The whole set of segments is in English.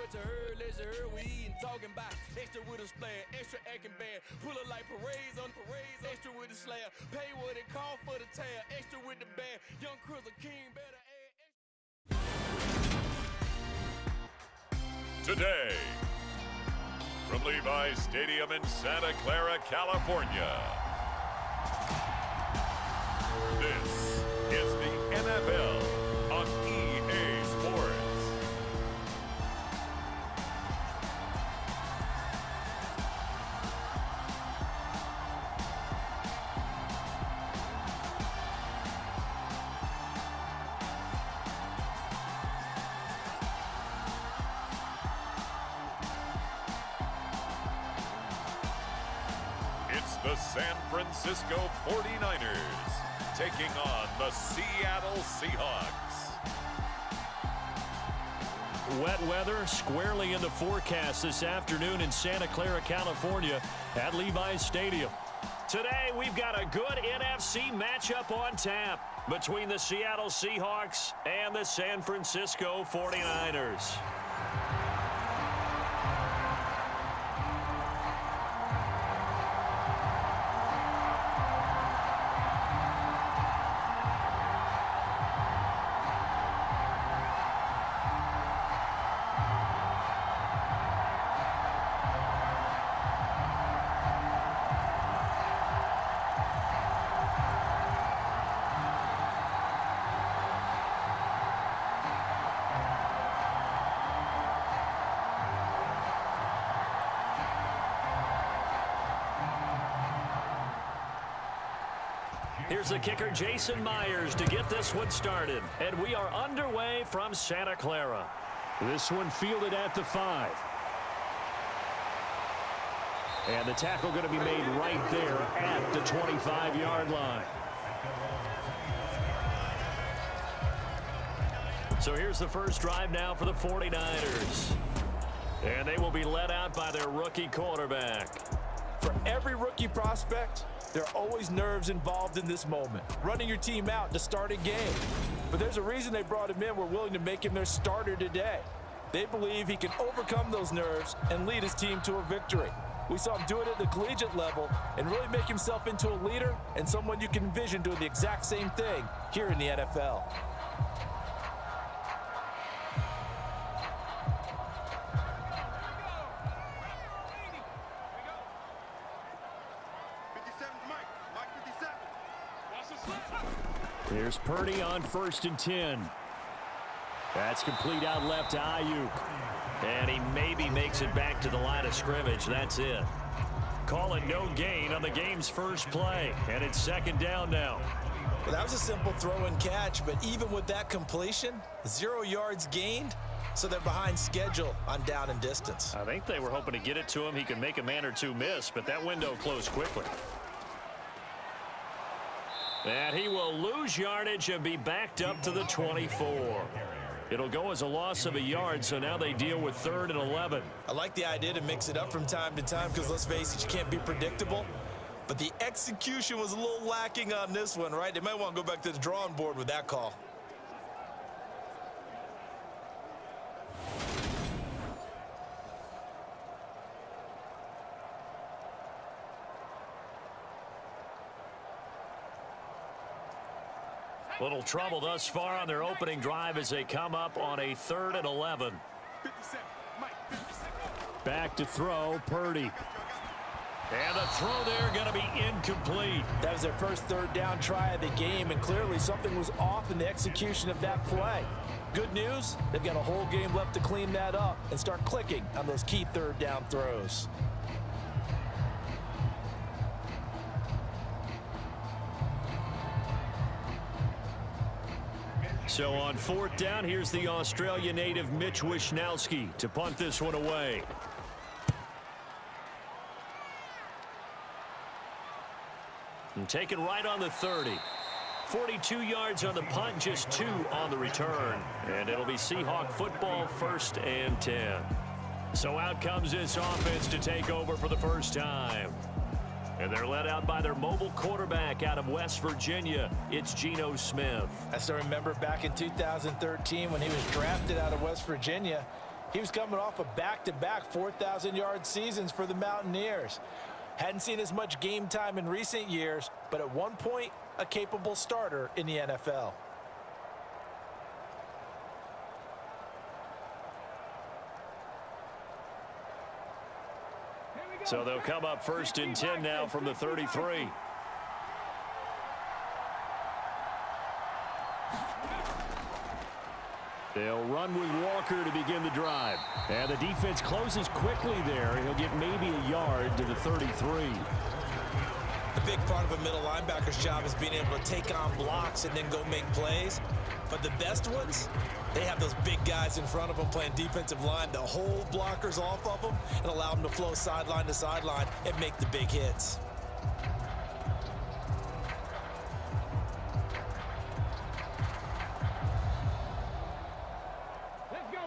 what you heard, let you heard. We eatin', talking about extra with a splash, extra acting bad. Pull it like parades on parades, extra with the slayer. Pay what it call for the tail, extra with the band. Young Cruiser King better add extra. Today, from Levi Stadium in Santa Clara, California, this is the NFL on EA Sports. It's the San Francisco 49ers taking on the Seattle Seahawks. Wet weather squarely in the forecast this afternoon in Santa Clara, California at Levi Stadium. Today, we've got a good NFC matchup on tap between the Seattle Seahawks and the San Francisco 49ers. Here's the kicker, Jason Myers, to get this one started. And we are underway from Santa Clara. This one fielded at the 5. And the tackle going to be made right there at the 25-yard line. So here's the first drive now for the 49ers. And they will be led out by their rookie quarterback. For every rookie prospect, there are always nerves involved in this moment. Running your team out to start a game. But there's a reason they brought him in. We're willing to make him their starter today. They believe he can overcome those nerves and lead his team to a victory. We saw him do it at the collegiate level and really make himself into a leader and someone you can envision doing the exact same thing here in the NFL. Here's Purdy on 1st and 10. That's complete out left to Ayuk. And he maybe makes it back to the line of scrimmage. That's it. Call it no gain on the game's first play. And it's 2nd down now. Well, that was a simple throw and catch, but even with that completion, 0 yards gained, so they're behind schedule on down and distance. I think they were hoping to get it to him. He could make a man or two miss, but that window closed quickly. And he will lose yardage and be backed up to the 24. It'll go as a loss of a yard, so now they deal with 3rd and 11. I like the idea to mix it up from time to time because, let's face it, you can't be predictable. But the execution was a little lacking on this one, right? They might want to go back to the drawing board with that call. Little trouble thus far on their opening drive as they come up on a 3rd and 11. Back to throw, Purdy. And the throw there going to be incomplete. That was their first 3rd down try of the game, and clearly something was off in the execution of that play. Good news, they've got a whole game left to clean that up and start clicking on those key 3rd down throws. So on 4th down, here's the Australia native Mitch Wishnowsky to punt this one away. And taken right on the 30. 42 yards on the punt, just 2 on the return. And it'll be Seahawk football, 1st and 10. So out comes this offense to take over for the first time. And they're led out by their mobile quarterback out of West Virginia. It's Geno Smith. I still remember back in 2013 when he was drafted out of West Virginia. He was coming off of back-to-back 4,000-yard seasons for the Mountaineers. Hadn't seen as much game time in recent years, but at one point, a capable starter in the NFL. So they'll come up 1st and 10 now from the 33. They'll run with Walker to begin the drive. And the defense closes quickly there. He'll get maybe a yard to the 33. A big part of a middle linebacker's job is being able to take on blocks and then go make plays. But the best ones, they have those big guys in front of them playing defensive line to hold blockers off of them and allow them to flow sideline to sideline and make the big hits.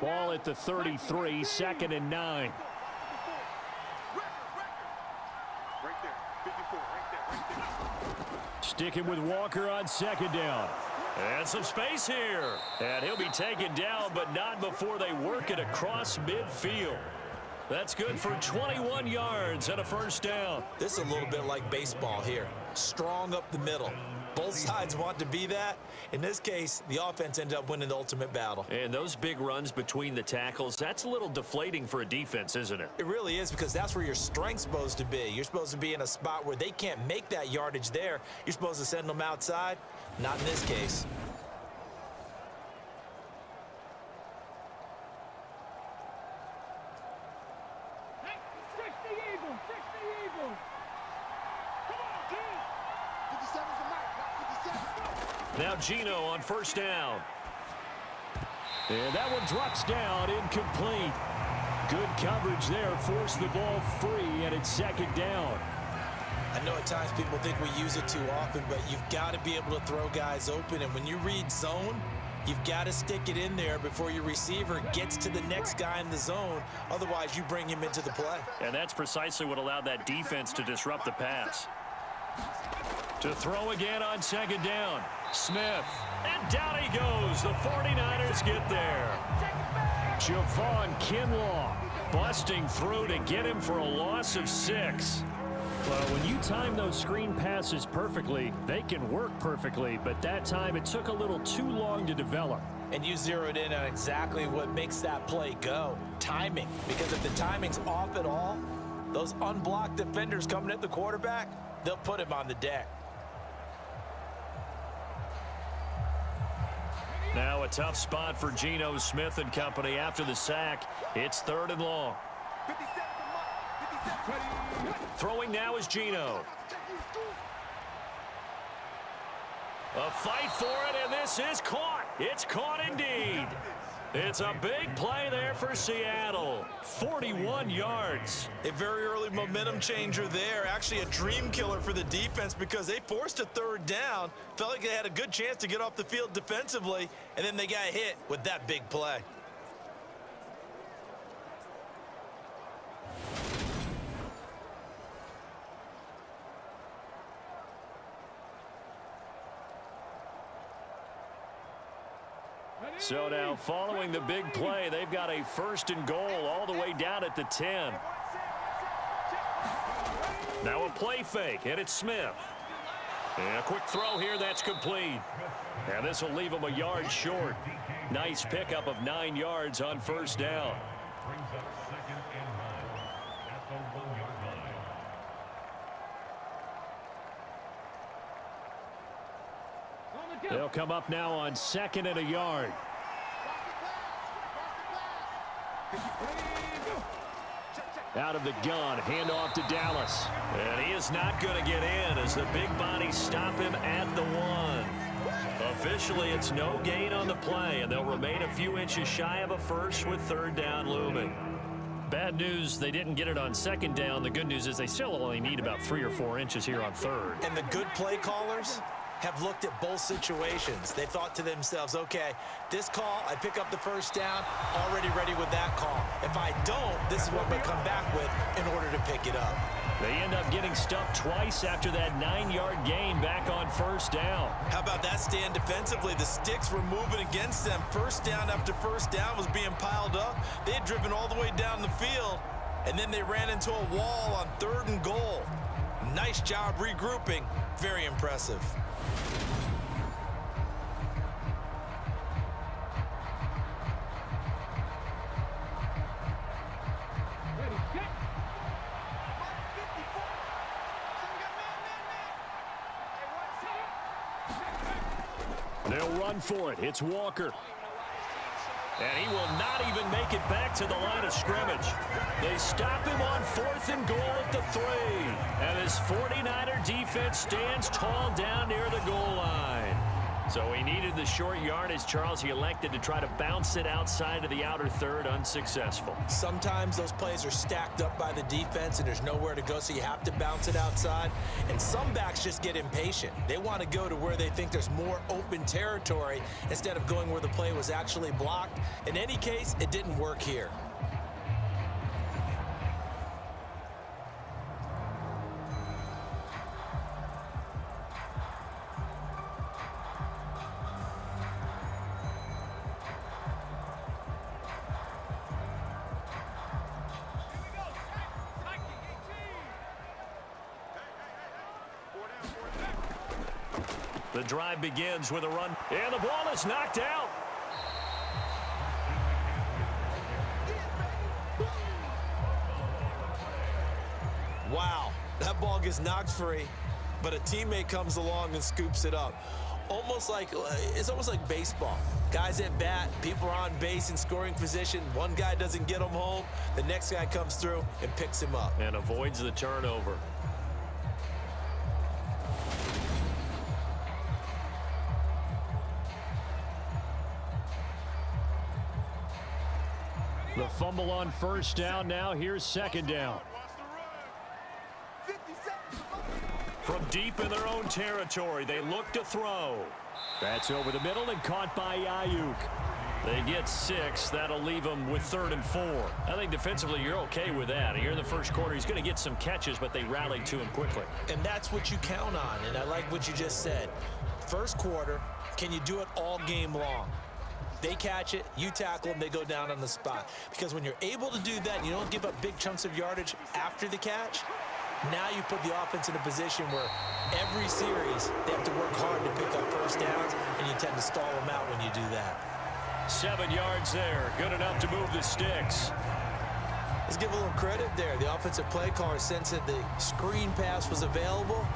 Ball at the 33, 2nd and 9. Sticking with Walker on 2nd down. And some space here. And he'll be taken down, but not before they work it across midfield. That's good for 21 yards and a 1st down. This is a little bit like baseball here. Strong up the middle. Both sides want to be that. In this case, the offense ended up winning the ultimate battle. And those big runs between the tackles, that's a little deflating for a defense, isn't it? It really is, because that's where your strength's supposed to be. You're supposed to be in a spot where they can't make that yardage there. You're supposed to send them outside. Not in this case. Now Geno on 1st down. And that one drops down, incomplete. Good coverage there, forced the ball free, and it's 2nd down. I know at times people think we use it too often, but you've got to be able to throw guys open. And when you read zone, you've got to stick it in there before your receiver gets to the next guy in the zone. Otherwise, you bring him into the play. And that's precisely what allowed that defense to disrupt the pass. To throw again on 2nd down. Smith. And down he goes. The 49ers get there. Javon Kinlaw busting through to get him for a loss of 6. Well, when you time those screen passes perfectly, they can work perfectly, but that time it took a little too long to develop. And you zeroed in on exactly what makes that play go. Timing. Because if the timing's off at all, those unblocked defenders coming at the quarterback, they'll put him on the deck. Now a tough spot for Geno Smith and company after the sack. It's 3rd and long. Throwing now is Geno. A fight for it, and this is caught. It's caught indeed. It's a big play there for Seattle. 41 yards. A very early momentum changer there. Actually a dream killer for the defense because they forced a 3rd down. Felt like they had a good chance to get off the field defensively, and then they got hit with that big play. So now following the big play, they've got a 1st and goal all the way down at the 10. Now a play fake, and it's Smith. And a quick throw here, that's complete. And this will leave him a yard short. Nice pickup of 9 yards on 1st down. They'll come up now on 2nd and a yard. Out of the gun, handoff to Dallas. And he is not going to get in as the big bodies stop him at the 1. Officially, it's no gain on the play, and they'll remain a few inches shy of a 1st with 3rd down looming. Bad news, they didn't get it on 2nd down. The good news is they still only need about 3 or 4 inches here on 3rd. And the good play callers have looked at both situations. They thought to themselves, okay, this call, I pick up the 1st down, already ready with that call. If if I don't, this is what I'm going to come back with in order to pick it up. They end up getting stuffed twice after that 9-yard gain back on first down. How about that stand defensively? The sticks were moving against them. First down after first down was being piled up. They had driven all the way down the field, and then they ran into a wall on 3rd and goal. Nice job regrouping. Very impressive. They'll run for it. It's Walker. And he will not even make it back to the line of scrimmage. They stop him on 4th and goal at the 3. And this 49er defense stands tall down near the goal line. So he needed the short yardage, Charles. He elected to try to bounce it outside of the outer third, unsuccessful. Sometimes those plays are stacked up by the defense and there's nowhere to go, so you have to bounce it outside. And some backs just get impatient. They want to go to where they think there's more open territory instead of going where the play was actually blocked. In any case, it didn't work here. The drive begins with a run, and the ball is knocked out. Wow, that ball gets knocked free, but a teammate comes along and scoops it up. It's almost like baseball. Guys at bat, people are on base in scoring position. One guy doesn't get him home. The next guy comes through and picks him up. And avoids the turnover. The fumble on first down. Now here's second down. From deep in their own territory, they look to throw. That's over the middle and caught by Ayuk. They get 6. That'll leave them with 3rd and 4. I think defensively you're okay with that. Here in the first quarter, he's going to get some catches, but they rallied to him quickly. And that's what you count on, and I like what you just said. First quarter, can you do it all game long? They catch it, you tackle them, they go down on the spot. Because when you're able to do that and you don't give up big chunks of yardage after the catch, now you put the offense in a position where every series they have to work hard to pick up first downs, and you tend to stall them out when you do that. 7 yards there, good enough to move the sticks. Let's give a little credit there. The offensive play caller sensed that the screen pass was available.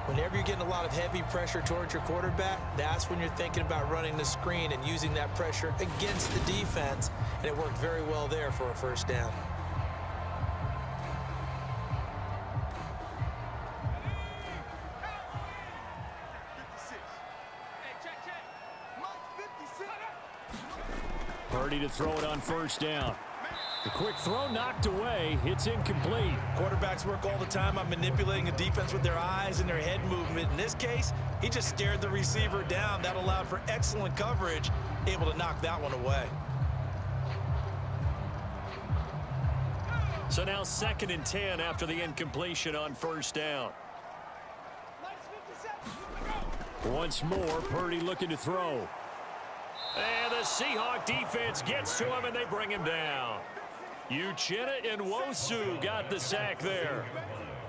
Whenever you're getting a lot of heavy pressure towards your quarterback, that's when you're thinking about running the screen and using that pressure against the defense, and it worked very well there for a first down. Purdy to throw it on first down. The quick throw knocked away. It's incomplete. Quarterbacks work all the time on manipulating a defense with their eyes and their head movement. In this case, he just stared the receiver down. That allowed for excellent coverage, able to knock that one away. So now 2nd and 10 after the incompletion on first down. Once more, Purdy looking to throw. And the Seahawk defense gets to him, and they bring him down. Uchenna and Nwosu got the sack there.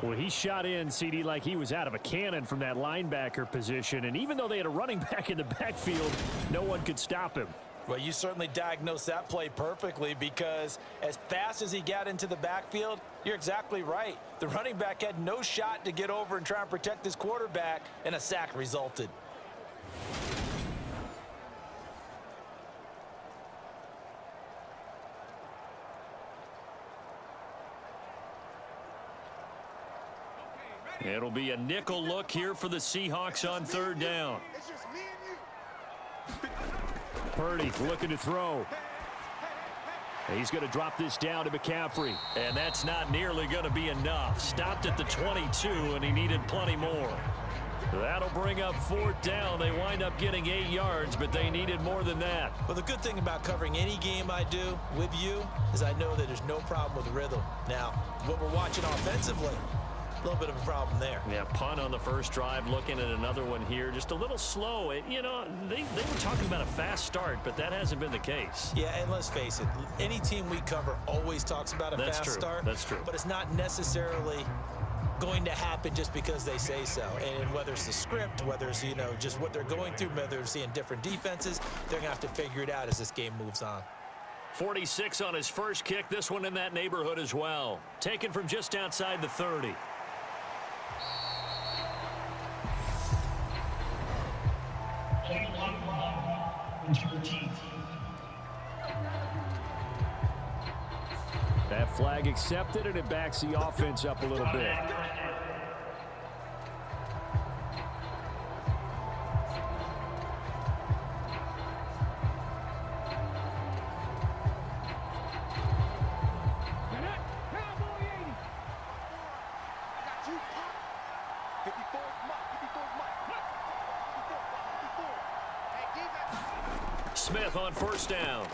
Well, he shot in, CD, like he was out of a cannon from that linebacker position. And even though they had a running back in the backfield, no one could stop him. Well, you certainly diagnosed that play perfectly, because as fast as he got into the backfield, you're exactly right. The running back had no shot to get over and try and protect his quarterback, and a sack resulted. It'll be a nickel look here for the Seahawks on 3rd down. Purdy looking to throw. He's going to drop this down to McCaffrey. And that's not nearly going to be enough. Stopped at the 22, and he needed plenty more. That'll bring up 4th down. They wind up getting 8 yards, but they needed more than that. Well, the good thing about covering any game I do with you is I know that there's no problem with rhythm. Now, what we're watching offensively, a little bit of a problem there. Yeah, punt on the first drive, looking at another one here. Just a little slow. You know, they were talking about a fast start, but that hasn't been the case. Yeah, and let's face it, any team we cover always talks about a fast start. That's true. But it's not necessarily going to happen just because they say so. And whether it's the script, whether it's, you know, just what they're going through, whether they're seeing different defenses, they're going to have to figure it out as this game moves on. 46 on his first kick. This one in that neighborhood as well. Taken from just outside the 30. That flag accepted, and it backs the offense up a little bit. Smith on first down.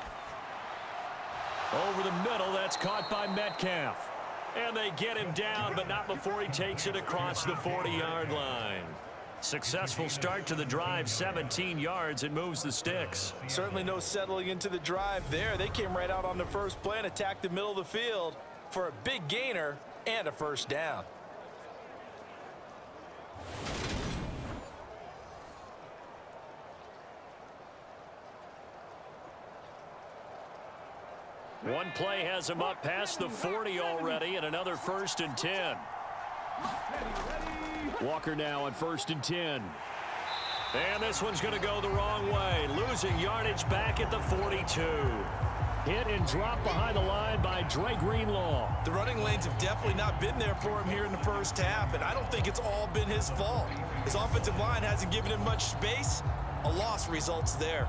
Over the middle, that's caught by Metcalf. And they get him down, but not before he takes it across the 40-yard line. Successful start to the drive, 17 yards. It moves the sticks. Certainly no settling into the drive there. They came right out on the first play and attacked the middle of the field for a big gainer and a first down. One play has him up past the 40 already, and another 1st and 10. Walker now on 1st and 10. And this one's going to go the wrong way. Losing yardage back at the 42. Hit and drop behind the line by Dre Greenlaw. The running lanes have definitely not been there for him here in the first half, and I don't think it's all been his fault. His offensive line hasn't given him much space. A loss results there.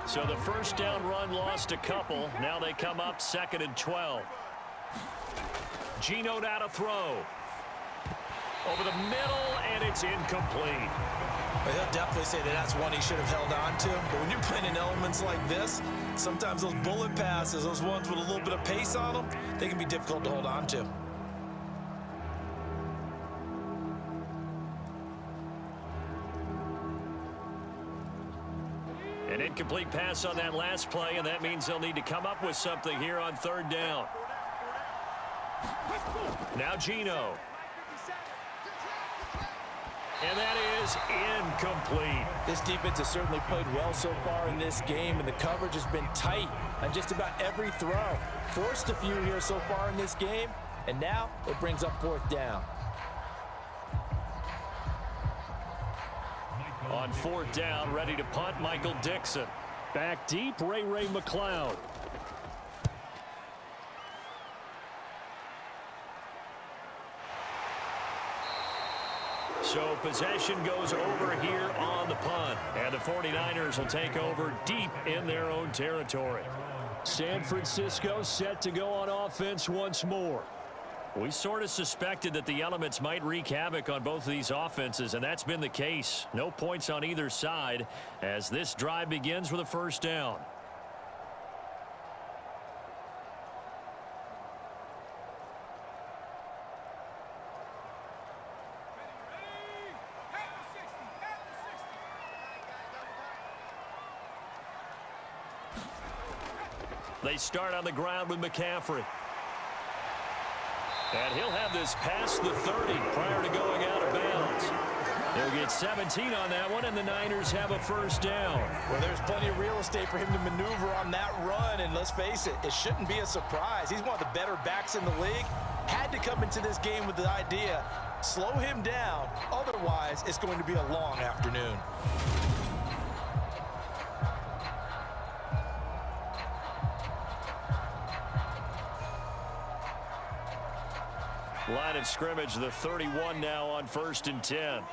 So the first down run lost a couple. Now they come up 2nd and 12. Geno now to throw. Over the middle, and it's incomplete. Well, he'll definitely say that that's one he should have held on to. But when you're playing in elements like this, sometimes those bullet passes, those ones with a little bit of pace on them, they can be difficult to hold on to. An incomplete pass on that last play, and that means they'll need to come up with something here on 3rd down. Now Geno. And that is incomplete. This defense has certainly played well so far in this game, and the coverage has been tight on just about every throw. Forced a few here so far in this game, and now it brings up 4th down. On 4th down, ready to punt, Michael Dixon. Back deep, Ray McLeod. So possession goes over here on the punt. And the 49ers will take over deep in their own territory. San Francisco set to go on offense once more. We sort of suspected that the elements might wreak havoc on both of these offenses, and that's been the case. No points on either side as this drive begins with a first down. They start on the ground with McCaffrey. And he'll have this past the 30 prior to going out of bounds. They'll get 17 on that one, and the Niners have a first down. Well, there's plenty of real estate for him to maneuver on that run, and let's face it, it shouldn't be a surprise. He's one of the better backs in the league. Had to come into this game with the idea, slow him down, otherwise it's going to be a long afternoon. Line of scrimmage, the 31 now on 1st and 10.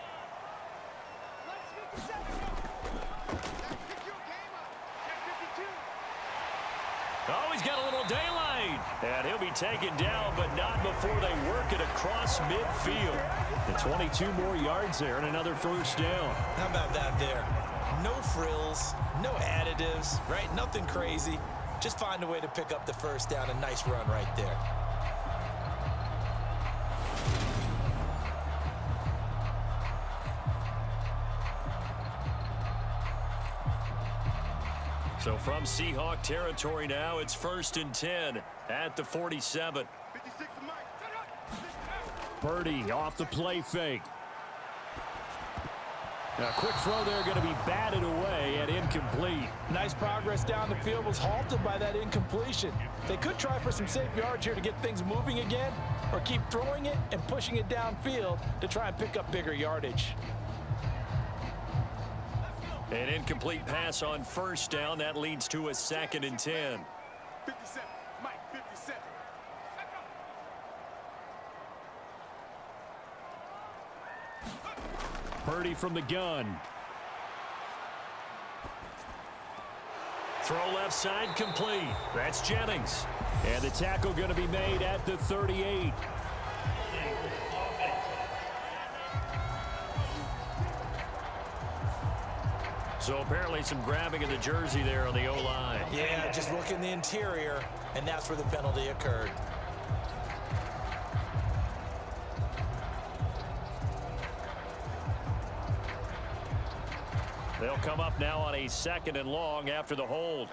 And he'll be taken down, but not before they work it across midfield. And 22 more yards there and another first down. How about that there? No frills, no additives, right? Nothing crazy. Just find a way to pick up the first down. A nice run right there. So from Seahawk territory now, it's 1st and 10 at the 47. Purdy off the play fake. A quick throw there, going to be batted away and incomplete. Nice progress down the field, was halted by that incompletion. They could try for some safe yards here to get things moving again, or keep throwing it and pushing it downfield to try and pick up bigger yardage. An incomplete pass on first down. That leads to a 2nd and 10. 57, Mike, 57. Purdy from the gun. Throw left side complete. That's Jennings. And the tackle going to be made at the 38. So apparently some grabbing of the jersey there on the O-line. Yeah, just look in the interior, and that's where the penalty occurred. They'll come up now on a 2nd and long after the hold.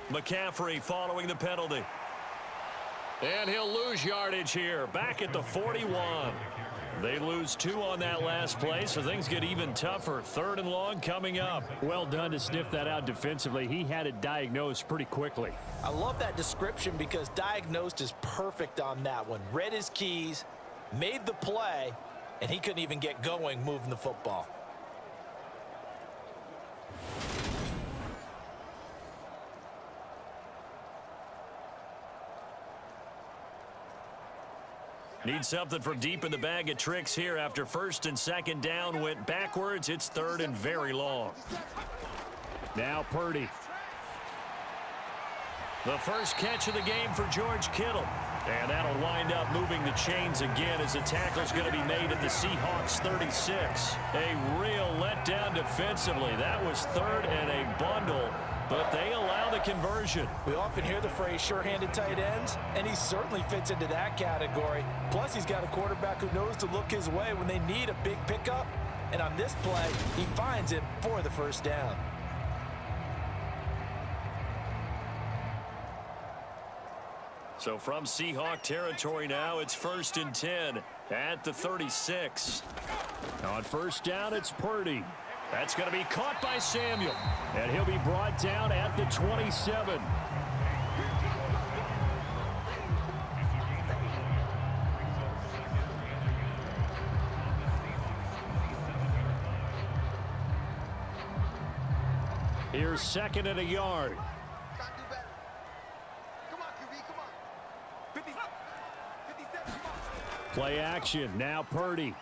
McCaffrey following the penalty. And he'll lose yardage here. Back at the 41. They lose 2 on that last play, so things get even tougher. 3rd and long coming up. Well done to sniff that out defensively. He had it diagnosed pretty quickly. I love that description because diagnosed is perfect on that one. Read his keys, made the play, and he couldn't even get going moving the football. Need something from deep in the bag of tricks here after 1st and 2nd down went backwards. It's 3rd and very long. Now Purdy. The first catch of the game for George Kittle. And that'll wind up moving the chains again as the tackle's going to be made at the Seahawks 36. A real letdown defensively. That was 3rd and a bundle, but they allow the conversion. We often hear the phrase sure-handed tight ends, and he certainly fits into that category. Plus, he's got a quarterback who knows to look his way when they need a big pickup. And on this play, he finds it for the first down. So from Seahawk territory now, it's 1st and 10 at the 36. On first down, it's Purdy. That's going to be caught by Samuel. And he'll be brought down at the 27. Here's 2nd and a yard. Play action. Now Purdy.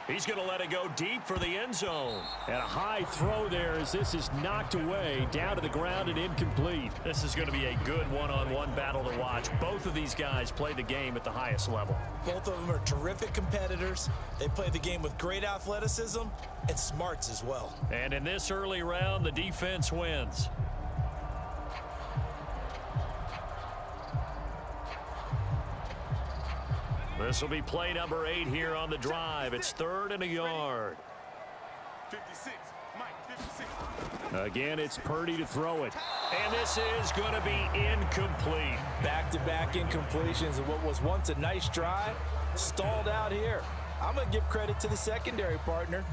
He's going to let it go deep for the end zone. And a high throw there as this is knocked away, down to the ground and incomplete. This is going to be a good one-on-one battle to watch. Both of these guys play the game at the highest level. Both of them are terrific competitors. They play the game with great athleticism and smarts as well. And in this early round, the defense wins. This will be play number 8 here on the drive. It's 3rd and a yard. 56, Mike, 56. Again, it's Purdy to throw it. And this is going to be incomplete. Back-to-back incompletions of what was once a nice drive, stalled out here. I'm going to give credit to the secondary partner.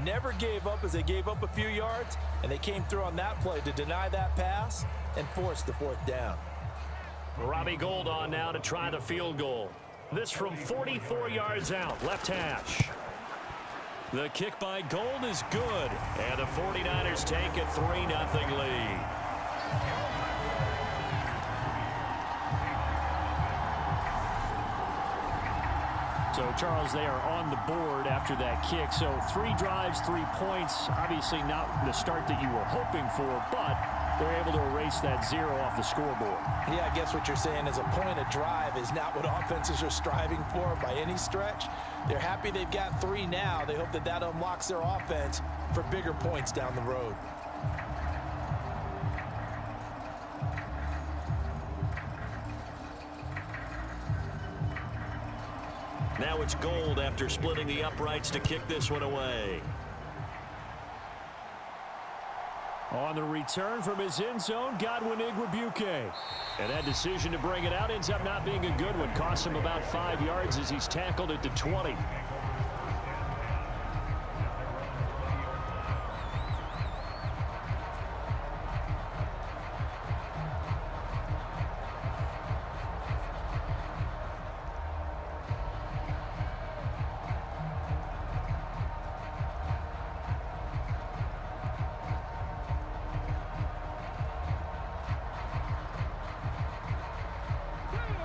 Never gave up as they gave up a few yards, and they came through on that play to deny that pass and force the 4th down. Robbie Gould on now to try the field goal. This from 44 yards out, left hash. The kick by Gould is good, and the 49ers take a 3-0 lead. So, Charles, they are on the board after that kick. So 3 drives, 3 points. Obviously not the start that you were hoping for, but they're able to erase that 0 off the scoreboard. Yeah, I guess what you're saying is a point of drive is not what offenses are striving for by any stretch. They're happy they've got 3 now. They hope that that unlocks their offense for bigger points down the road. Now it's Gold after splitting the uprights to kick this one away. On the return from his end zone, Godwin Igwebuike. And that decision to bring it out ends up not being a good one. Costs him about 5 yards as he's tackled at the 20.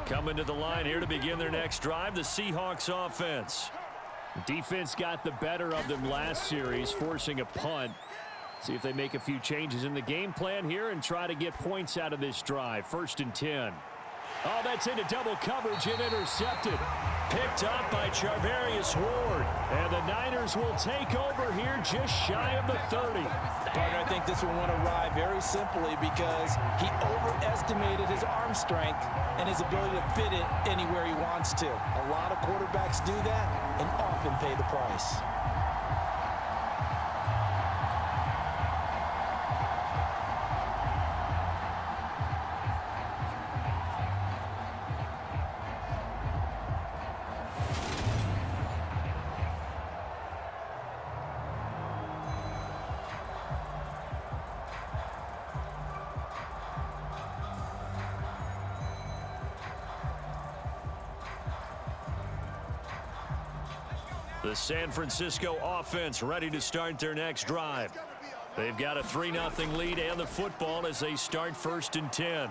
Coming to the line here to begin their next drive, the Seahawks offense. Defense got the better of them last series, forcing a punt. See if they make a few changes in the game plan here and try to get points out of this drive. 1st and 10. Oh, that's into double coverage and intercepted. Picked up by Charvarius Ward. And the Niners will take over here just shy of the 30. Partner, I think this one won't arrive very simply because he overestimated his arm strength and his ability to fit it anywhere he wants to. A lot of quarterbacks do that and often pay the price. The San Francisco offense ready to start their next drive. They've got a 3-0 lead and the football as they start 1st and 10.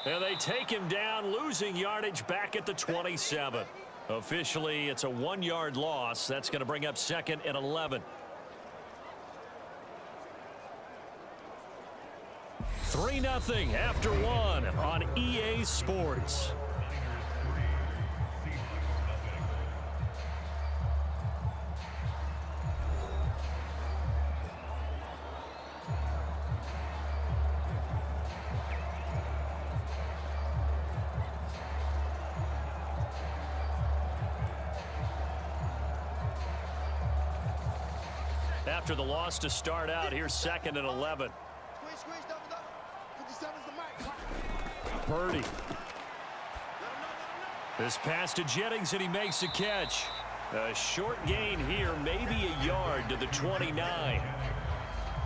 And they take him down, losing yardage back at the 27. Officially, it's a 1-yard loss. That's going to bring up 2nd and 11. 3-0 after 1 on EA Sports. After the loss to start out, here's 2nd and 11. Purdy. This pass to Jennings, and he makes a catch. A short gain here, maybe a yard to the 29.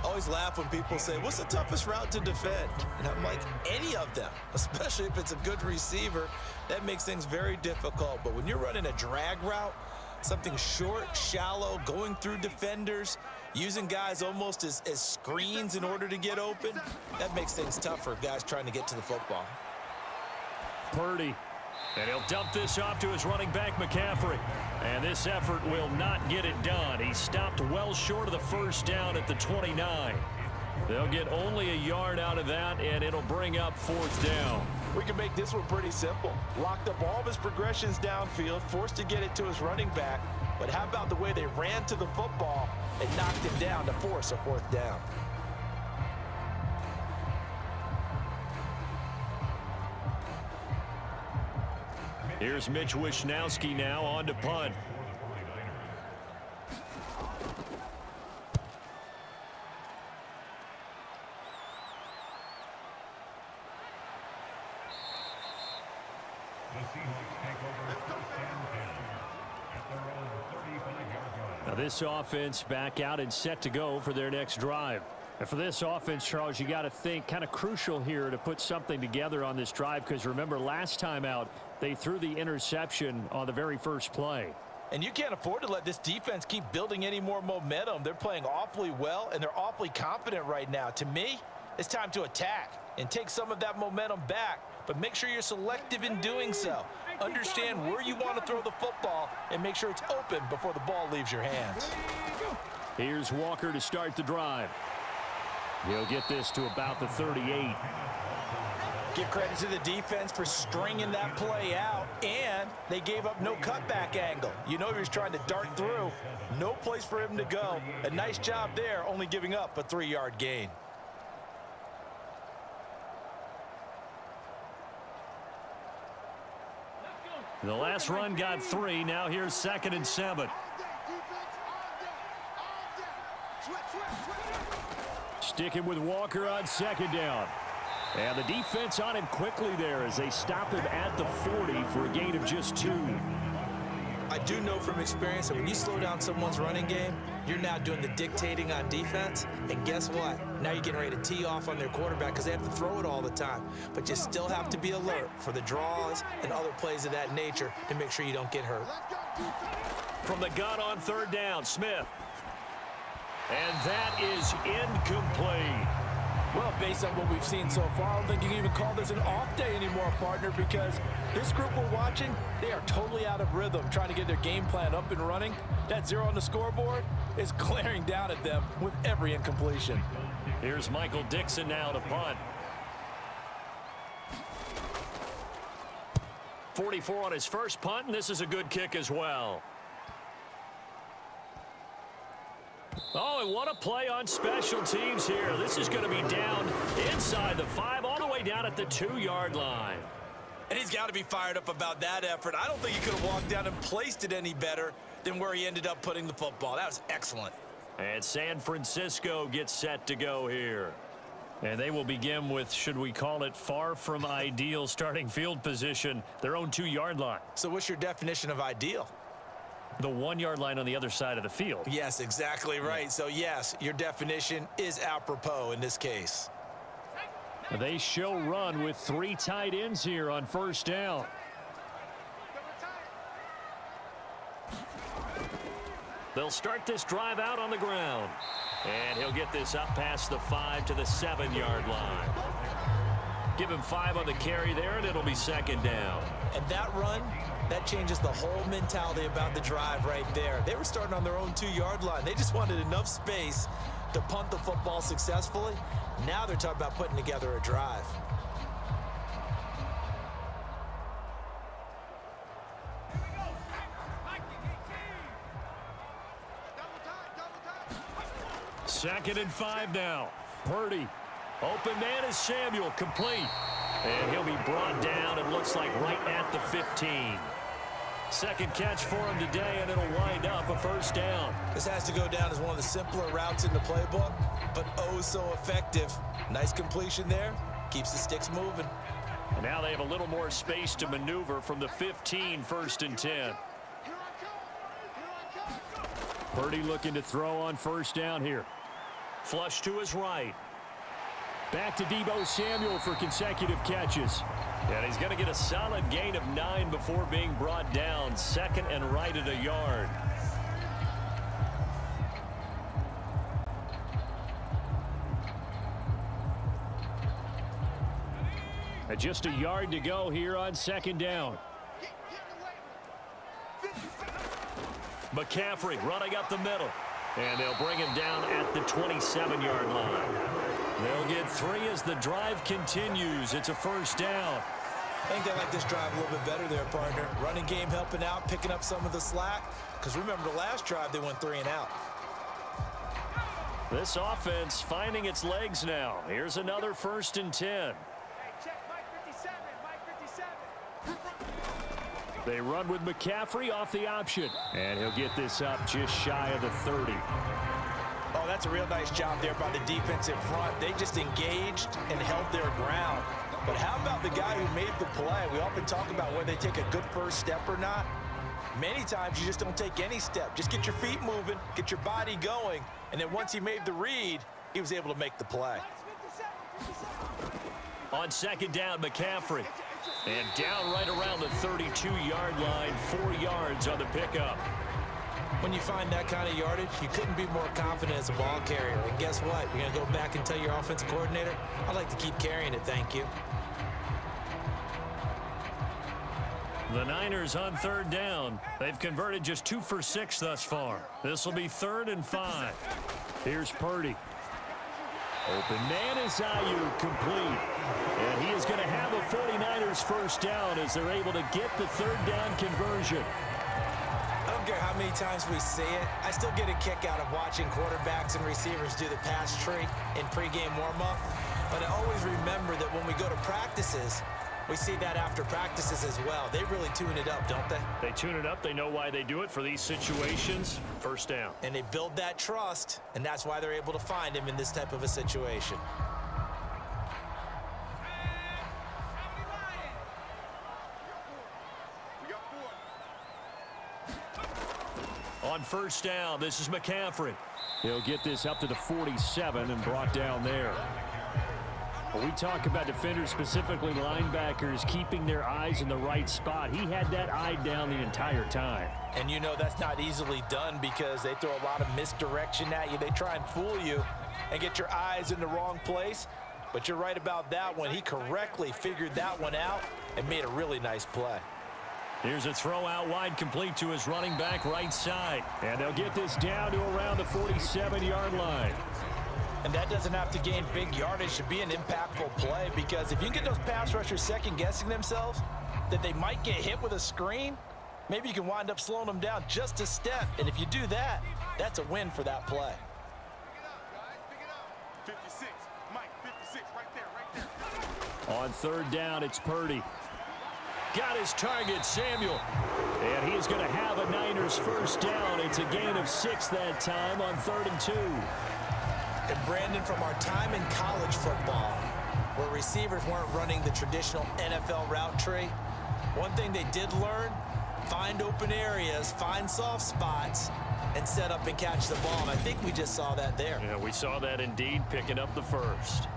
Always laugh when people say, what's the toughest route to defend? And I'm like, any of them, especially if it's a good receiver. That makes things very difficult. But when you're running a drag route, something short, shallow, going through defenders, using guys almost as screens in order to get open, that makes things tough for guys trying to get to the football. Purdy. And he'll dump this off to his running back, McCaffrey. And this effort will not get it done. He stopped well short of the 1st down at the 29. They'll get only a yard out of that, and it'll bring up 4th down. We can make this one pretty simple. Locked up all of his progressions downfield, forced to get it to his running back. But how about the way they ran to the football and knocked him down to force a 4th down? Here's Mitch Wishnowsky now on to punt. Now this offense back out and set to go for their next drive. And for this offense, Charles, you got to think kind of crucial here to put something together on this drive, because remember last time out they threw the interception on the very first play. And you can't afford to let this defense keep building any more momentum. They're playing awfully well, and they're awfully confident right now. To me, it's time to attack and take some of that momentum back, but make sure you're selective in doing so. Understand where you want to throw the football and make sure it's open before the ball leaves your hands. Here's Walker to start the drive. He'll get this to about the 38. Give credit to the defense for stringing that play out, and they gave up no cutback angle. You know he was trying to dart through. No place for him to go. A nice job there, only giving up a 3-yard gain. The last run got 3. Now here's 2nd and 7. Sticking with Walker on 2nd down. And the defense on him quickly there as they stop him at the 40 for a gain of just 2. I do know from experience that when you slow down someone's running game, you're now doing the dictating on defense. And guess what? Now you're getting ready to tee off on their quarterback because they have to throw it all the time. But you still have to be alert for the draws and other plays of that nature to make sure you don't get hurt. From the gun on 3rd down, Smith. And that is incomplete. Well, based on what we've seen so far, I don't think you can even call this an off day anymore, partner, because this group we're watching, they are totally out of rhythm, trying to get their game plan up and running. That 0 on the scoreboard is glaring down at them with every incompletion. Here's Michael Dixon now to punt. 44 on his first punt, and this is a good kick as well. Oh, and what a play on special teams here. This is going to be down inside the 5, all the way down at the 2-yard line. And he's got to be fired up about that effort. I don't think he could have walked down and placed it any better than where he ended up putting the football. That was excellent. And San Francisco gets set to go here. And they will begin with, should we call it, far from ideal starting field position, their own 2-yard line. So what's your definition of ideal? The 1-yard line on the other side of the field. Yes, exactly right. So, yes, your definition is apropos in this case. They show run with 3 tight ends here on 1st down. They'll start this drive out on the ground. And he'll get this up past the 5 to the 7-yard line. Give him 5 on the carry there, and it'll be 2nd down. And that run, that changes the whole mentality about the drive right there. They were starting on their own 2-yard line. They just wanted enough space to punt the football successfully. Now they're talking about putting together a drive. Second and 5 now. Purdy. Open man is Samuel, complete. And he'll be brought down, it looks like, right at the 15. Second catch for him today, and it'll wind up a 1st down. This has to go down as one of the simpler routes in the playbook, but oh so effective. Nice completion there. Keeps the sticks moving. And now they have a little more space to maneuver from the 15, 1st and 10. Purdy looking to throw on 1st down here. Flush to his right. Back to Deebo Samuel for consecutive catches. And he's going to get a solid gain of 9 before being brought down. 2nd and right at a yard. And just a yard to go here on 2nd down. McCaffrey running up the middle. And they'll bring him down at the 27-yard line. They'll get 3 as the drive continues. It's a 1st down. I think they like this drive a little bit better there, partner. Running game helping out, picking up some of the slack. Because remember, the last drive, they went 3 and out. This offense finding its legs now. Here's another 1st and 10. They run with McCaffrey off the option. And he'll get this up just shy of the 30. Oh, that's a real nice job there by the defensive front. They just engaged and held their ground. But how about the guy who made the play? We often talk about whether they take a good first step or not. Many times you just don't take any step. Just get your feet moving, get your body going, and then once he made the read, he was able to make the play. On 2nd down, McCaffrey. And down right around the 32-yard line, 4 yards on the pickup. When you find that kind of yardage, you couldn't be more confident as a ball carrier. And guess what? You're going to go back and tell your offensive coordinator, I'd like to keep carrying it, thank you. The Niners on 3rd down. They've converted just 2 for 6 thus far. This will be 3rd and 5. Here's Purdy. Open man is Ayuk, complete. And he is going to have a 49ers first down as they're able to get the third down conversion. I don't care how many times we see it. I still get a kick out of watching quarterbacks and receivers do the pass tree in pregame warm-up. But I always remember that when we go to practices, we see that after practices as well. They really tune it up, don't they? They tune it up. They know why they do it for these situations. First down. And they build that trust, and that's why they're able to find him in this type of a situation. On first down, this is McCaffrey. He'll get this up to the 47 and brought down there. When we talk about defenders, specifically linebackers, keeping their eyes in the right spot, he had that eye down the entire time. And you know that's not easily done because they throw a lot of misdirection at you. They try and fool you and get your eyes in the wrong place. But you're right about that one. He correctly figured that one out and made a really nice play. Here's a throw out wide, complete to his running back right side. And they'll get this down to around the 47-yard line. And that doesn't have to gain big yardage to be an impactful play, because if you get those pass rushers second-guessing themselves that they might get hit with a screen, maybe you can wind up slowing them down just a step. And if you do that, that's a win for that play. Pick it up. 56. Mike, 56. Right there. On third down, it's Purdy. Got his target, Samuel. And he is going to have a Niners first down. It's a gain of 6 that time on 3rd and 2. And Brandon, from our time in college football, where receivers weren't running the traditional NFL route tree, one thing they did learn, find open areas, find soft spots, and set up and catch the ball. And I think we just saw that there. Yeah, we saw that indeed, picking up the first.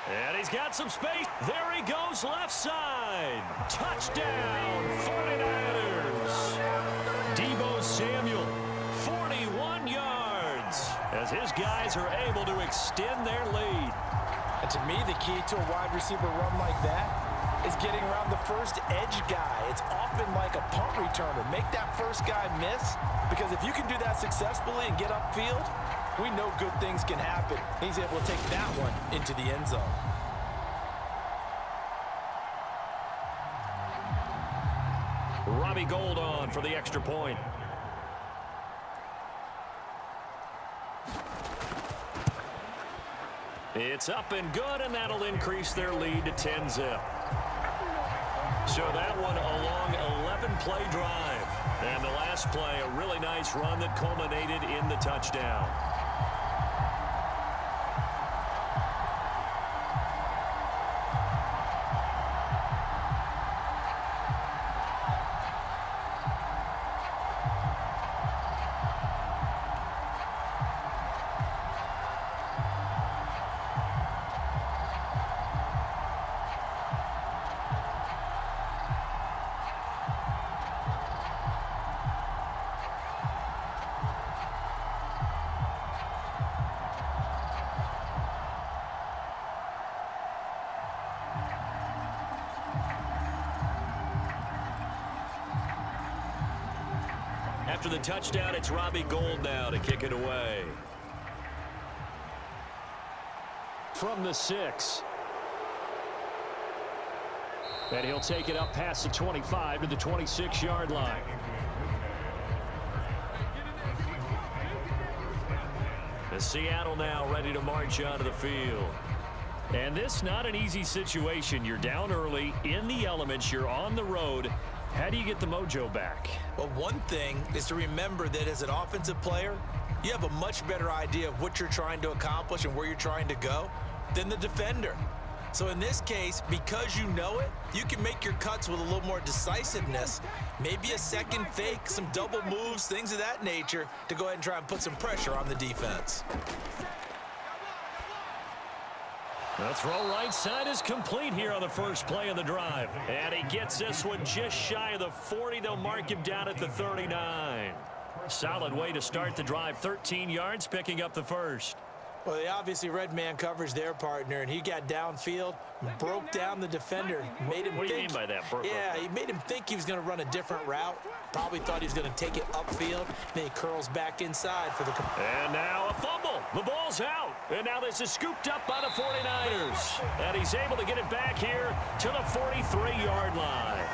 And he's got some space. There he goes, left side. Touchdown, 49ers. Deebo Samuel, 41 yards, as his guys are able to extend their lead. And to me, the key to a wide receiver run like that is getting around the first edge guy. It's often like a punt returner. Make that first guy miss, because if you can do that successfully and get upfield, we know good things can happen. He's able to take that one into the end zone. Robbie Gould on for the extra point. It's up and good, and that'll increase their lead to 10-zip. So that one a long 11-play drive. And the last play, a really nice run that culminated in the touchdown. After the touchdown, it's Robbie Gould now to kick it away. From the 6. And he'll take it up past the 25 to the 26-yard line. The Seattle now ready to march onto the field. And this not an easy situation. You're down early, in the elements, you're on the road. How do you get the mojo back? Well, one thing is to remember that as an offensive player, you have a much better idea of what you're trying to accomplish and where you're trying to go than the defender. So in this case, because you know it, you can make your cuts with a little more decisiveness, maybe a second fake, some double moves, things of that nature, to go ahead and try and put some pressure on the defense. The throw right side is complete here on the first play of the drive. And he gets this one just shy of the 40. They'll mark him down at the 39. Solid way to start the drive. 13 yards, picking up the first. Well, they obviously read man coverage their partner, and he got downfield, broke down the defender, made him think. What do you mean by that? Yeah, he made him think he was going to run a different route. Probably thought he was going to take it upfield. Then he curls back inside for the. And now a fumble. The ball's out. And now this is scooped up by the 49ers. And he's able to get it back here to the 43-yard line.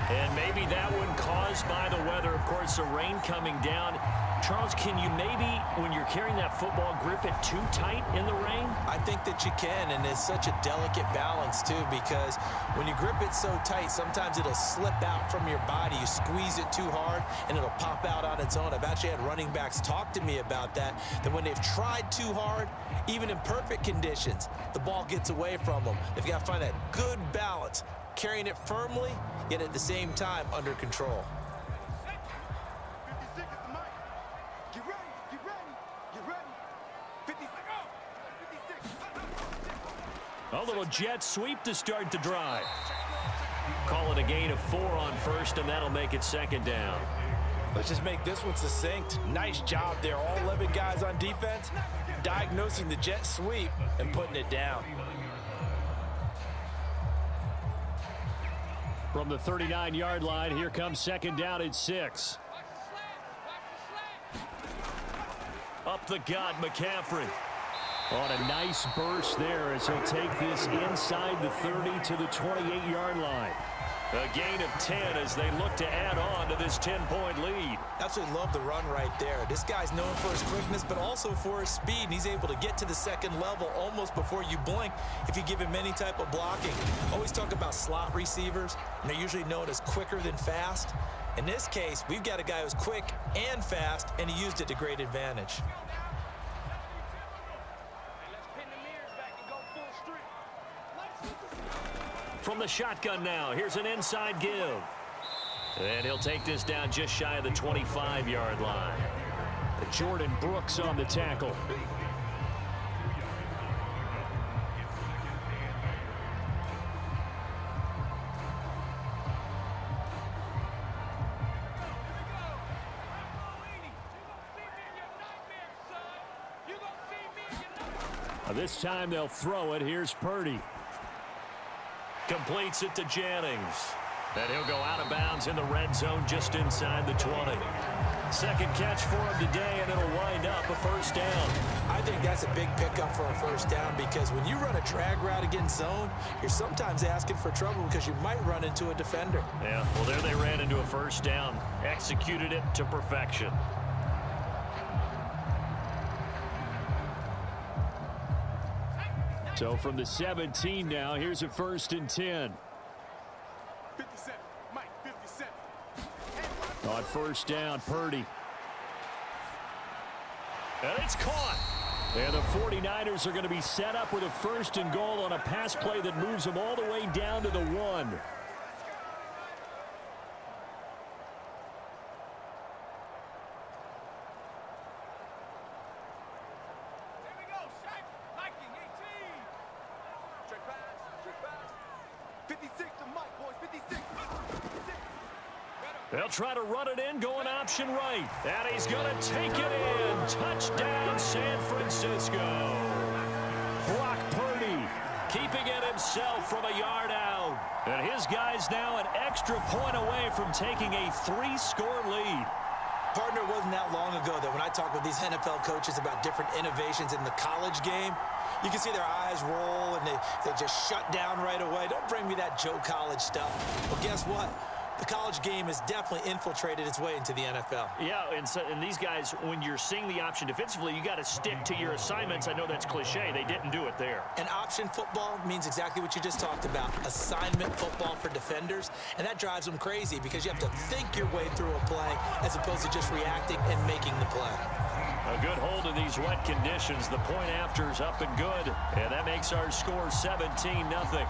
And maybe that one caused by the weather. Of course, the rain coming down. Charles, can you maybe, when you're carrying that football, grip it too tight in the rain? I think that you can, and it's such a delicate balance, too, because when you grip it so tight, sometimes it'll slip out from your body. You squeeze it too hard, and it'll pop out on its own. I've actually had running backs talk to me about that when they've tried too hard, even in perfect conditions, the ball gets away from them. They've got to find that good balance, carrying it firmly, yet at the same time under control. A little jet sweep to start the drive. Call it a gain of 4 on first, and that'll make it second down. Let's just make this one succinct. Nice job there. All 11 guys on defense diagnosing the jet sweep and putting it down. From the 39-yard line, here comes second down at 6. Up the gut, McCaffrey. On a nice burst there as he'll take this inside the 30 to the 28-yard line. A gain of 10 as they look to add on to this 10-point lead. Absolutely love the run right there. This guy's known for his quickness, but also for his speed, and he's able to get to the second level almost before you blink if you give him any type of blocking. Always talk about slot receivers, and they're usually known as quicker than fast. In this case, we've got a guy who's quick and fast, and he used it to great advantage. From the shotgun now, here's an inside give. And he'll take this down just shy of the 25-yard line. Jordan Brooks on the tackle. This time they'll throw it. Here's Purdy. Completes it to Jennings. And he'll go out of bounds in the red zone just inside the 20. Second catch for him today, and it'll wind up a first down. I think that's a big pickup for a first down because when you run a drag route against zone, you're sometimes asking for trouble because you might run into a defender. Yeah, well, there they ran into a first down. Executed it to perfection. So from the 17 now, here's a 1st and 10. 57, Mike, 57. On first down, Purdy. And it's caught. And the 49ers are going to be set up with a 1st and goal on a pass play that moves them all the way down to the 1. They'll try to run it in, going option right. And he's going to take it in. Touchdown, San Francisco. Brock Purdy keeping it himself from a yard out. And his guys now an extra point away from taking a 3-score lead. Partner, it wasn't that long ago that when I talk with these NFL coaches about different innovations in the college game, you can see their eyes roll and they just shut down right away. Don't bring me that Joe College stuff. Well, guess what? The college game has definitely infiltrated its way into the NFL. Yeah, and these guys, when you're seeing the option defensively, you got to stick to your assignments. I know that's cliche. They didn't do it there. And option football means exactly what you just talked about, assignment football for defenders. And that drives them crazy because you have to think your way through a play as opposed to just reacting and making the play. A good hold in these wet conditions. The point after is up and good. And that makes our score 17-0.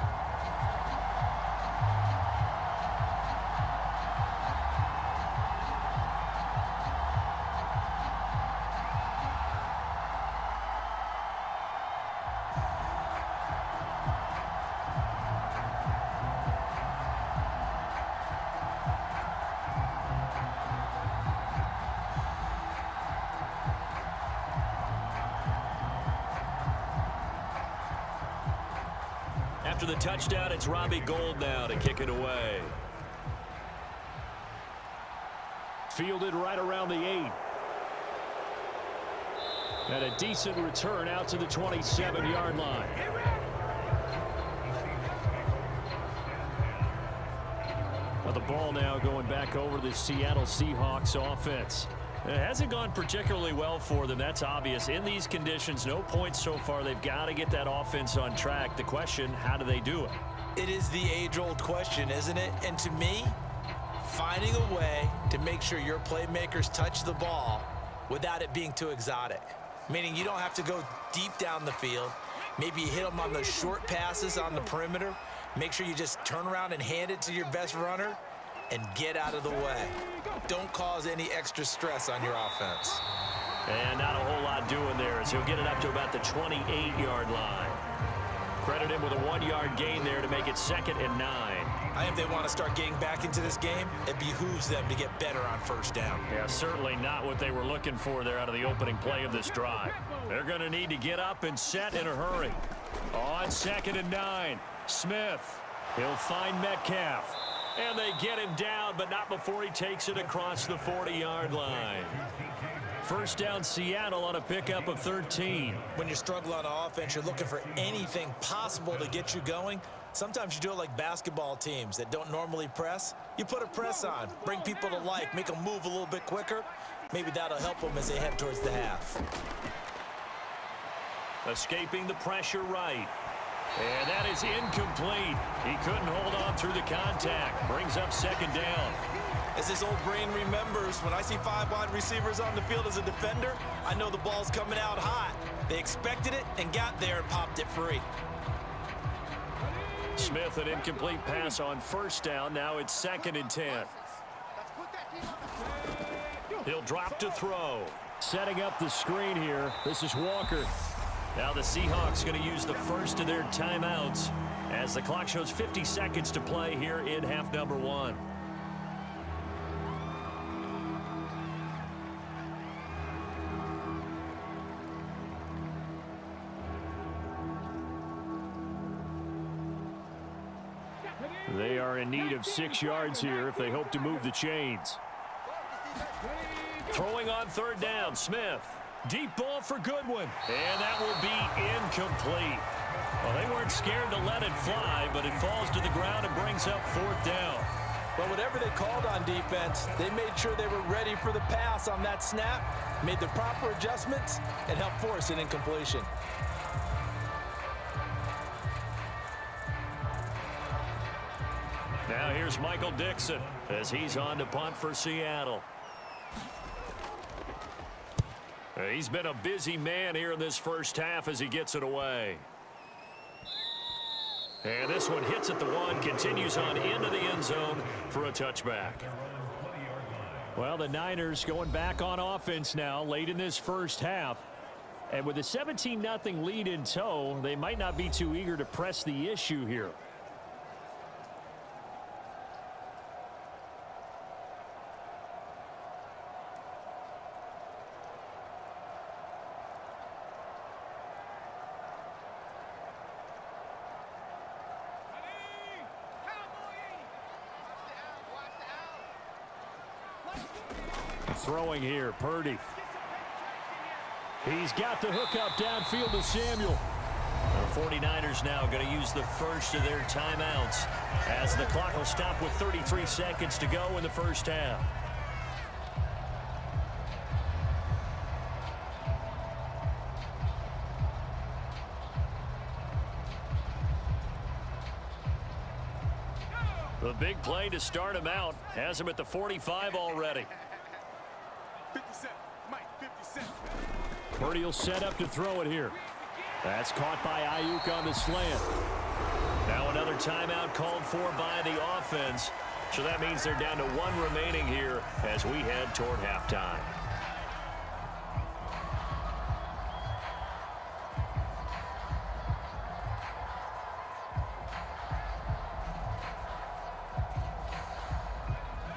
after the touchdown, it's Robbie Gould now to kick it away. Fielded right around the 8. And a decent return out to the 27-yard line. Well, the ball now going back over the Seattle Seahawks offense. It hasn't gone particularly well for them. That's obvious. In these conditions, no points so far. They've got to get that offense on track. The question, how do they do it? It is the age-old question, isn't it? And to me, finding a way to make sure your playmakers touch the ball without it being too exotic. Meaning you don't have to go deep down the field. Maybe you hit them on those short passes on the perimeter. Make sure you just turn around and hand it to your best runner and get out of the way. Don't cause any extra stress on your offense. And not a whole lot doing there as he'll get it up to about the 28-yard line. Credit him with a 1-yard gain there to make it 2nd and 9. I think if they want to start getting back into this game, it behooves them to get better on first down. Yeah, certainly not what they were looking for there out of the opening play of this drive. They're going to need to get up and set in a hurry. On 2nd and 9, Smith. He'll find Metcalf. And they get him down, but not before he takes it across the 40-yard line. First down, Seattle on a pickup of 13. When you struggle on offense, you're looking for anything possible to get you going. Sometimes you do it like basketball teams that don't normally press. You put a press on, bring people to life, make them move a little bit quicker. Maybe that'll help them as they head towards the half. Escaping the pressure right. And that is incomplete. He couldn't hold on through the contact. Brings up 2nd down. As this old brain remembers, when I see 5 wide receivers on the field as a defender, I know the ball's coming out hot. They expected it and got there and popped it free. Smith, an incomplete pass on first down. Now it's 2nd and 10. He'll drop to throw. Setting up the screen here. This is Walker. Now the Seahawks going to use the first of their timeouts as the clock shows 50 seconds to play here in half number 1. They are in need of 6 yards here if they hope to move the chains. Throwing on 3rd down, Smith. Deep ball for Goodwin. And that will be incomplete. Well, they weren't scared to let it fly, but it falls to the ground and brings up 4th down. But whatever they called on defense, they made sure they were ready for the pass on that snap, made the proper adjustments, and helped force an incompletion. Now here's Michael Dixon as he's on to punt for Seattle. He's been a busy man here in this first half as he gets it away. And this one hits at the 1, continues on into the end zone for a touchback. Well, the Niners going back on offense now late in this first half. And with a 17-0 lead in tow, they might not be too eager to press the issue here. Throwing here, Purdy. He's got the hook up downfield to Samuel. The 49ers now going to use the first of their timeouts as the clock will stop with 33 seconds to go in the first half. The big play to start him out has him at the 45 already. 57, Mike, 57. Purdy will set up to throw it here. That's caught by Ayuk on the slant. Now another timeout called for by the offense. So that means they're down to 1 remaining here as we head toward halftime.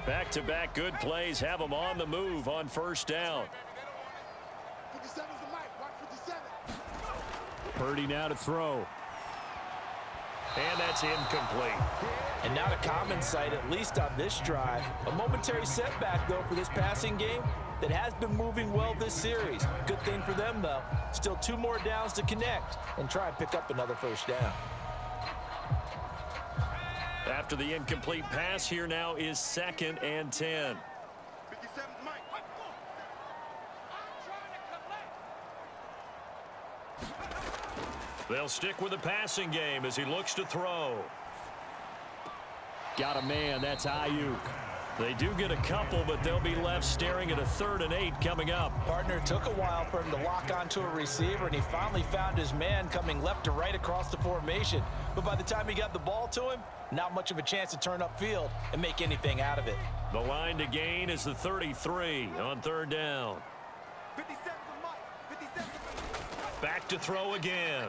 Back-to-back good plays have them on the move on first down. 57's the mic, watch 57. Purdy now to throw. And that's incomplete. And not a common sight, at least on this drive. A momentary setback, though, for this passing game that has been moving well this series. Good thing for them, though. Still 2 more downs to connect and try and pick up another first down. After the incomplete pass, here now is 2nd and 10. They'll stick with the passing game as he looks to throw. Got a man, that's Ayuk. They do get a couple, but they'll be left staring at a 3rd and 8 coming up. Partner, it took a while for him to lock onto a receiver, and he finally found his man coming left to right across the formation. But by the time he got the ball to him, not much of a chance to turn upfield and make anything out of it. The line to gain is the 33 on 3rd down. Back to throw again.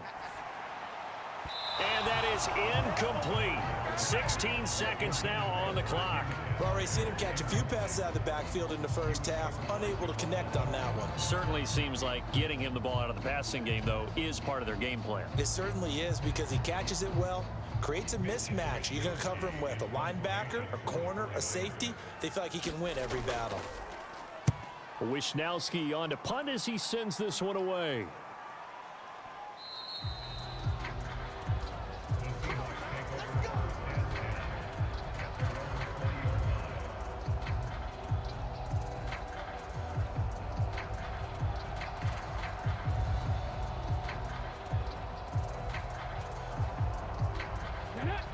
And that is incomplete. 16 seconds now on the clock. We've already seen him catch a few passes out of the backfield in the first half, unable to connect on that one. Certainly seems like getting him the ball out of the passing game, though, is part of their game plan. It certainly is, because he catches it well, creates a mismatch. You're going to cover him with a linebacker, a corner, a safety. They feel like he can win every battle. Wisnowski on to punt as he sends this one away.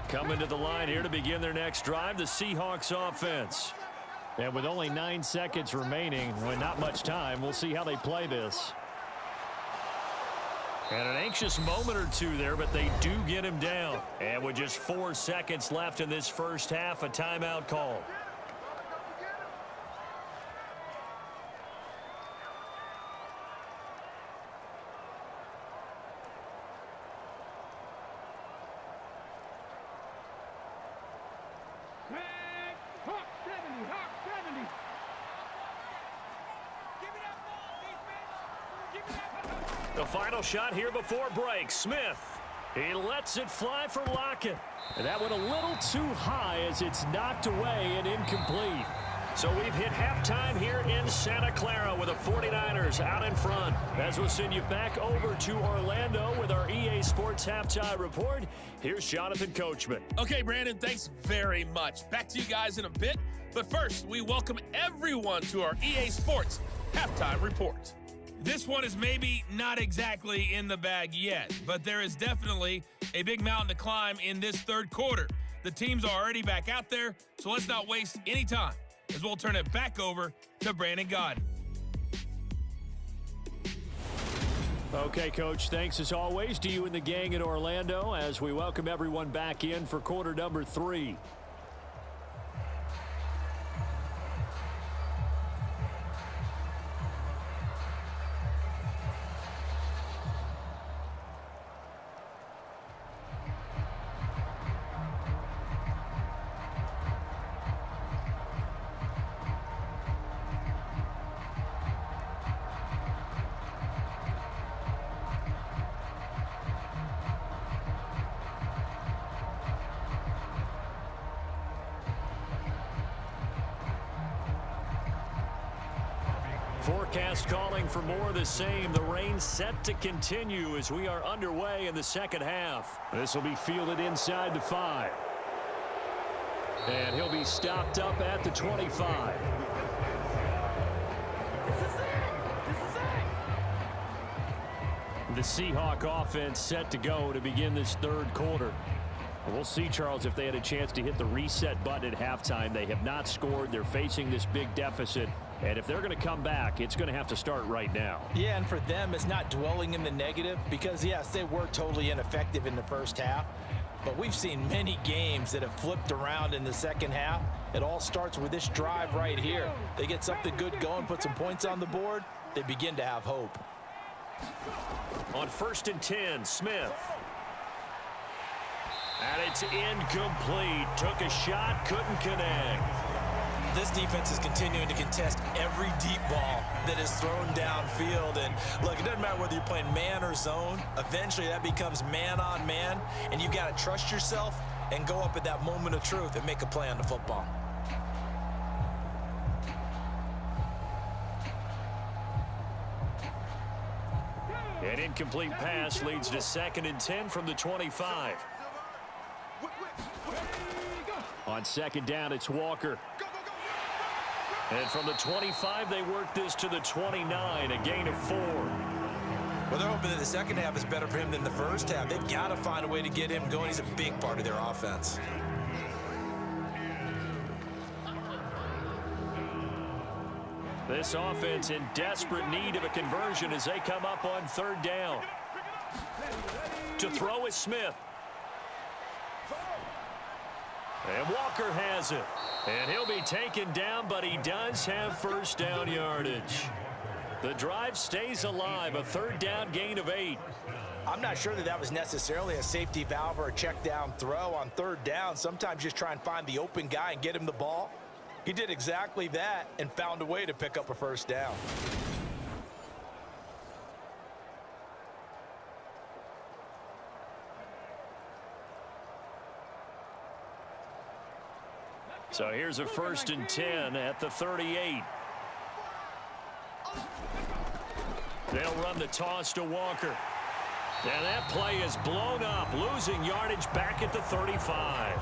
Coming to the line here to begin their next drive, the Seahawks offense. And with only 9 seconds remaining, well, not much time, we'll see how they play this. And an anxious moment or two there, but they do get him down. And with just 4 seconds left in this first half, a timeout call. The final shot here before break. Smith. He lets it fly for Lockett. And that went a little too high as it's knocked away and incomplete. So we've hit halftime here in Santa Clara with the 49ers out in front. As we'll send you back over to Orlando with our EA Sports Halftime Report. Here's Jonathan Coachman. Okay, Brandon, thanks very much. Back to you guys in a bit. But first, we welcome everyone to our EA Sports Halftime Report. This one is maybe not exactly in the bag yet, but there is definitely a big mountain to climb in this third quarter. The teams are already back out there, so let's not waste any time as we'll turn it back over to Brandon Godden. Okay, Coach, thanks as always to you and the gang in Orlando as we welcome everyone back in for quarter number 3. Forecast calling for more of the same. The rain set to continue as we are underway in the second half. This will be fielded inside the 5. And he'll be stopped up at the 25. The Seahawk offense set to go to begin this third quarter. We'll see, Charles, if they had a chance to hit the reset button at halftime. They have not scored. They're facing this big deficit. And if they're going to come back, it's going to have to start right now. Yeah, and for them, it's not dwelling in the negative because, yes, they were totally ineffective in the first half. But we've seen many games that have flipped around in the second half. It all starts with this drive right here. They get something good going, put some points on the board, they begin to have hope. On 1st and 10, Smith. And it's incomplete. Took a shot, couldn't connect. This defense is continuing to contest every deep ball that is thrown downfield. And look, it doesn't matter whether you're playing man or zone. Eventually, that becomes man on man, and you've got to trust yourself and go up at that moment of truth and make a play on the football. An incomplete pass leads to 2nd and 10 from the 25. On 2nd down, it's Walker. And from the 25, they work this to the 29, a gain of 4. Well, they're hoping that the second half is better for him than the first half. They've got to find a way to get him going. He's a big part of their offense. This offense in desperate need of a conversion as they come up on 3rd down. To throw is Smith. And Walker has it. And he'll be taken down, but he does have first down yardage. The drive stays alive, a 3rd down gain of 8. I'm not sure that that was necessarily a safety valve or a check down throw on 3rd down. Sometimes just try and find the open guy and get him the ball. He did exactly that and found a way to pick up a first down. So here's a 1st and 10 at the 38. They'll run the toss to Walker. And that play is blown up, losing yardage back at the 35.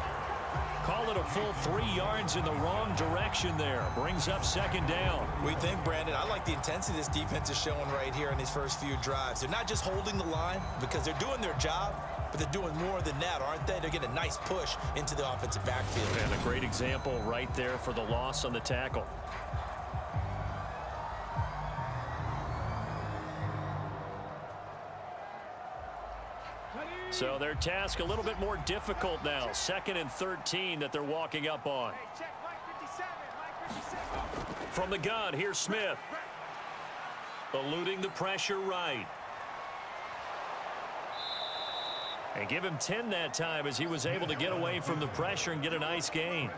Call it a full 3 yards in the wrong direction there. Brings up 2nd down. We think, Brandon, I like the intensity this defense is showing right here in these first few drives. They're not just holding the line because they're doing their job, but they're doing more than that, aren't they? They're getting a nice push into the offensive backfield. And a great example right there for the loss on the tackle. So their task a little bit more difficult now. 2nd and 13 that they're walking up on. From the gun, here's Smith. Eluding the pressure right. And give him 10 that time as he was able to get away from the pressure and get a nice gain.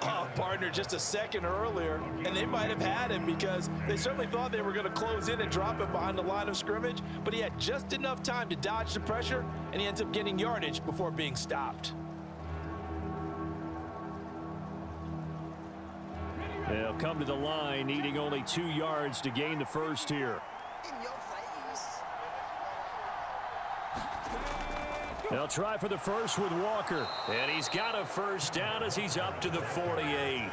Oh, partner, just a second earlier, and they might have had him because they certainly thought they were going to close in and drop him behind the line of scrimmage, but he had just enough time to dodge the pressure, and he ends up getting yardage before being stopped. They'll come to the line, needing only 2 yards to gain the first here. They'll try for the first with Walker. And he's got a first down as he's up to the 48.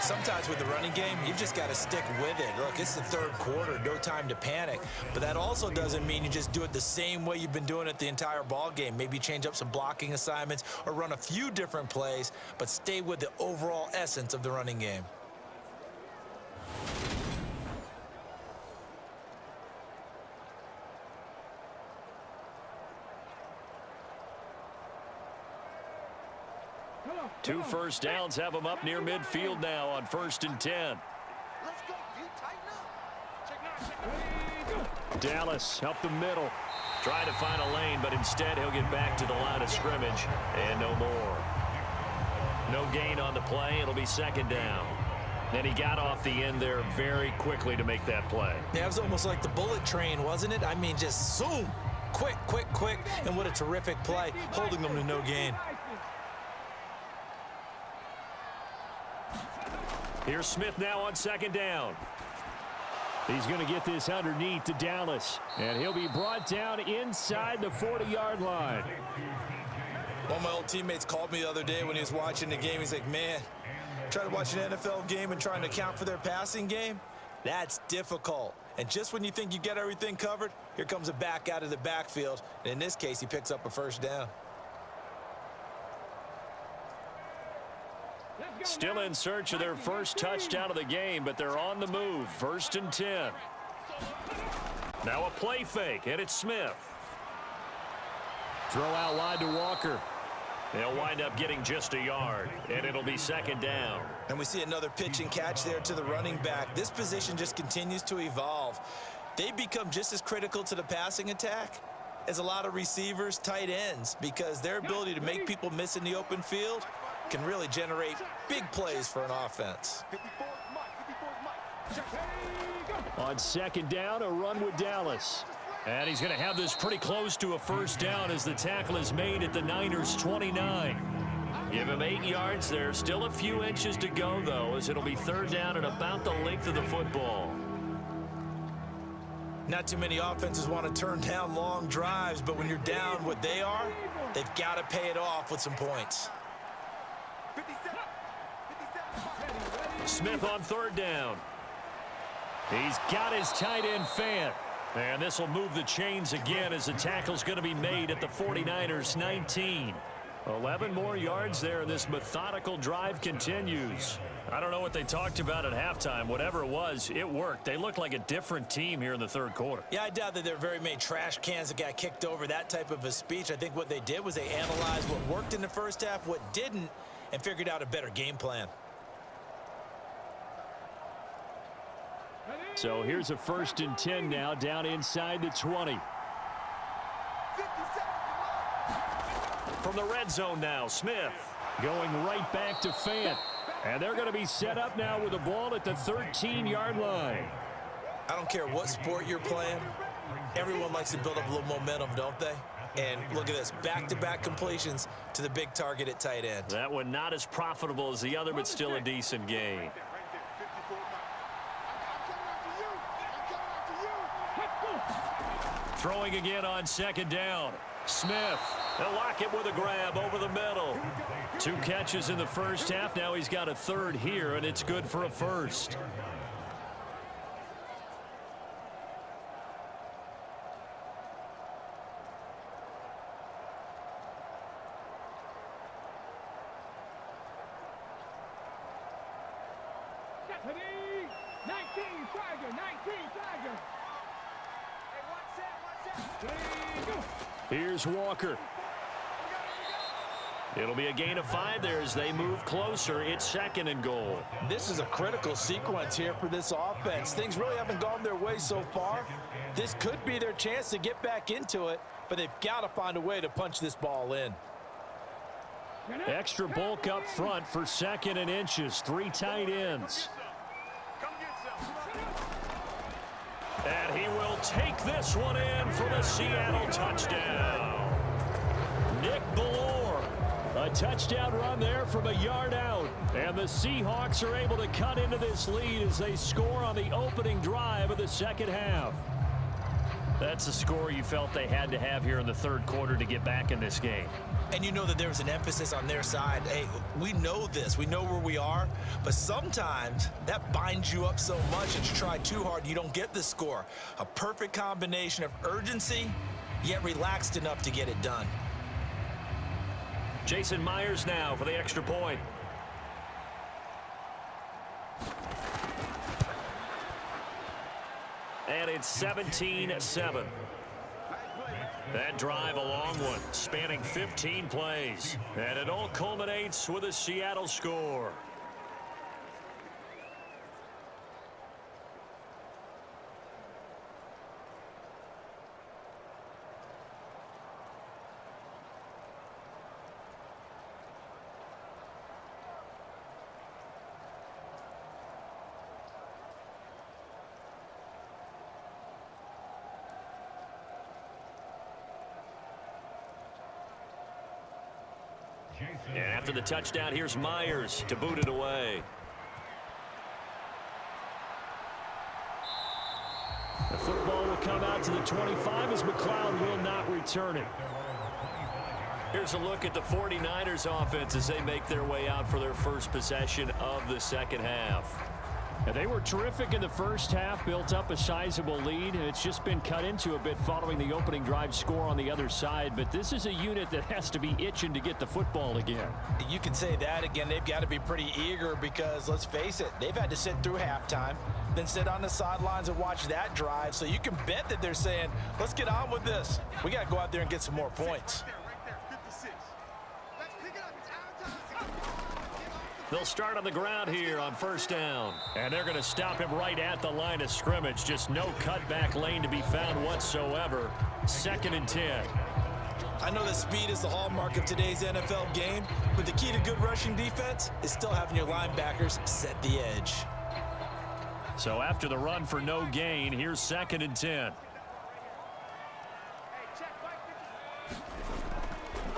Sometimes with the running game, you've just got to stick with it. Look, it's the 3rd quarter, no time to panic. But that also doesn't mean you just do it the same way you've been doing it the entire ball game. Maybe change up some blocking assignments or run a few different plays, but stay with the overall essence of the running game. Two first downs have them up near midfield now on 1st and 10. Dallas up the middle. Trying to find a lane, but instead he'll get back to the line of scrimmage. And no more. No gain on the play. It'll be 2nd down. And he got off the end there very quickly to make that play. Yeah, it was almost like the bullet train, wasn't it? I mean, just zoom. Quick, quick, quick. And what a terrific play, holding them to no gain. Here's Smith now on 2nd down. He's going to get this underneath to Dallas. And he'll be brought down inside the 40-yard line. One of my old teammates called me the other day when he was watching the game. He's like, man, trying to watch an NFL game and trying to account for their passing game, that's difficult. And just when you think you get everything covered, here comes a back out of the backfield. And in this case, he picks up a first down. Still in search of their first touchdown of the game, but they're on the move. 1st and 10. Now a play fake, and it's Smith. Throw out wide to Walker. They'll wind up getting just a yard, and it'll be 2nd down. And we see another pitch and catch there to the running back. This position just continues to evolve. They become just as critical to the passing attack as a lot of receivers, tight ends, because their ability to make people miss in the open field can really generate big plays for an offense. On second down, a run with Dallas. And he's going to have this pretty close to a first down as the tackle is made at the Niners' 29. Give him 8 yards there. Still a few inches to go, though, as it'll be third down and about the length of the football. Not too many offenses want to turn down long drives, but when you're down what they are, they've got to pay it off with some points. Smith on third down. He's got his tight end Fant. And this will move the chains again as the tackle's going to be made at the 49ers' 19. 11 more yards there, and this methodical drive continues. I don't know what they talked about at halftime. Whatever it was, it worked. They looked like a different team here in the third quarter. Yeah, I doubt that there were very many trash cans that got kicked over, that type of a speech. I think what they did was they analyzed what worked in the first half, what didn't, and figured out a better game plan. So here's a 1st and 10 now, down inside the 20. From the red zone now, Smith going right back to Fant. And they're going to be set up now with the ball at the 13-yard line. I don't care what sport you're playing. Everyone likes to build up a little momentum, don't they? And look at this, back-to-back completions to the big target at tight end. That one not as profitable as the other, but still a decent gain. Throwing again on second down. Smith, they'll lock it with a grab over the middle. 2 catches in the first half. Now he's got a third here, and it's good for a first. Here's Walker. It'll be a gain of 5 there as they move closer. It's 2nd and goal. This is a critical sequence here for this offense. Things really haven't gone their way so far. This could be their chance to get back into it, but they've got to find a way to punch this ball in. Extra bulk up front for 2nd and inches. 3 tight ends. And he will take this one in for the Seattle touchdown. Nick Ballore, a touchdown run there from a yard out. And the Seahawks are able to cut into this lead as they score on the opening drive of the second half. That's a score you felt they had to have here in the third quarter to get back in this game. And you know that there was an emphasis on their side. Hey, we know this. We know where we are. But sometimes that binds you up so much that you try too hard, you don't get the score. A perfect combination of urgency, yet relaxed enough to get it done. Jason Myers now for the extra point. And it's 17-7. That drive, a long one, spanning 15 plays. And it all culminates with a Seattle score. And after the touchdown, here's Myers to boot it away. The football will come out to the 25 as McLeod will not return it. Here's a look at the 49ers offense as they make their way out for their first possession of the second half. And they were terrific in the first half, built up a sizable lead, and it's just been cut into a bit following the opening drive score on the other side. But this is a unit that has to be itching to get the football again. You can say that again. They've got to be pretty eager because, let's face it, they've had to sit through halftime, then sit on the sidelines and watch that drive. So you can bet that they're saying, let's get on with this. We got to go out there and get some more points. They'll start on the ground here on first down. And they're going to stop him right at the line of scrimmage. Just no cutback lane to be found whatsoever. 2nd and 10. I know that speed is the hallmark of today's NFL game, but the key to good rushing defense is still having your linebackers set the edge. So after the run for no gain, here's 2nd and 10.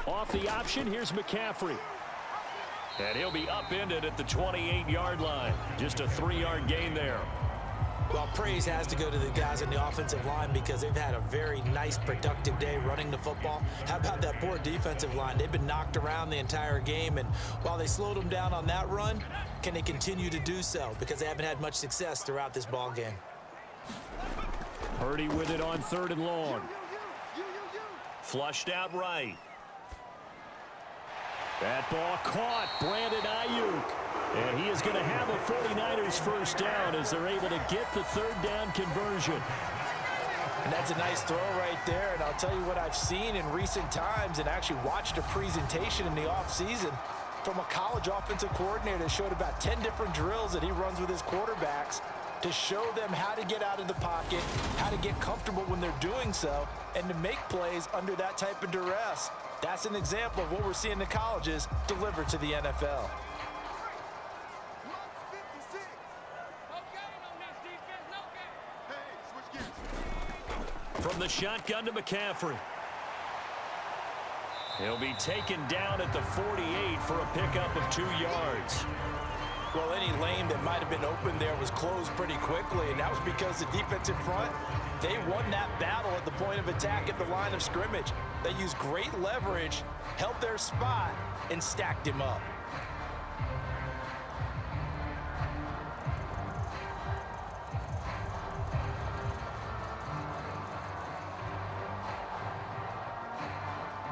Off the option, here's McCaffrey. And he'll be upended at the 28-yard line. Just a 3-yard gain there. Well, praise has to go to the guys on the offensive line because they've had a very nice, productive day running the football. How about that poor defensive line? They've been knocked around the entire game, and while they slowed them down on that run, can they continue to do so? Because they haven't had much success throughout this ball game. Purdy with it on 3rd and long. Flushed out right. That ball caught. Brandon Ayuk. And he is going to have a 49ers first down as they're able to get the 3rd down conversion. And that's a nice throw right there. And I'll tell you what I've seen in recent times and actually watched a presentation in the offseason from a college offensive coordinator that showed about 10 different drills that he runs with his quarterbacks to show them how to get out of the pocket, how to get comfortable when they're doing so, and to make plays under that type of duress. That's an example of what we're seeing in the colleges delivered to the NFL. From the shotgun to McCaffrey. He'll be taken down at the 48 for a pickup of 2 yards. Well, any lane that might have been open there was closed pretty quickly, and that was because the defensive front, they won that battle at the point of attack at the line of scrimmage. They used great leverage, held their spot, and stacked him up.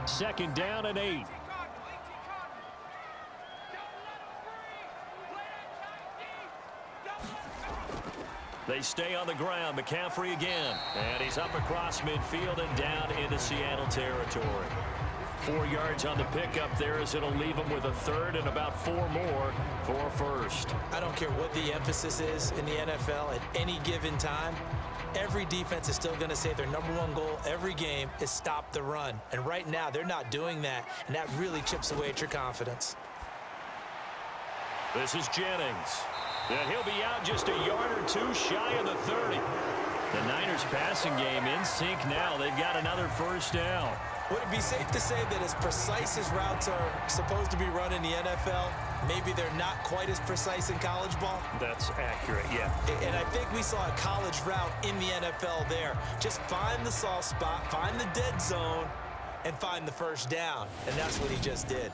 Second down and 8. They stay on the ground. McCaffrey again. And he's up across midfield and down into Seattle territory. 4 yards on the pickup there as it'll leave him with a 3rd and about 4 more for a first. I don't care what the emphasis is in the NFL at any given time. Every defense is still going to say their #1 goal every game is stop the run. And right now, they're not doing that, and that really chips away at your confidence. This is Jennings. And he'll be out just a yard or 2 shy of the 30. The Niners passing game in sync now. They've got another first down. Would it be safe to say that as precise as routes are supposed to be run in the NFL, maybe they're not quite as precise in college ball? That's accurate, yeah. And I think we saw a college route in the NFL there. Just find the soft spot, find the dead zone, and find the first down. And that's what he just did.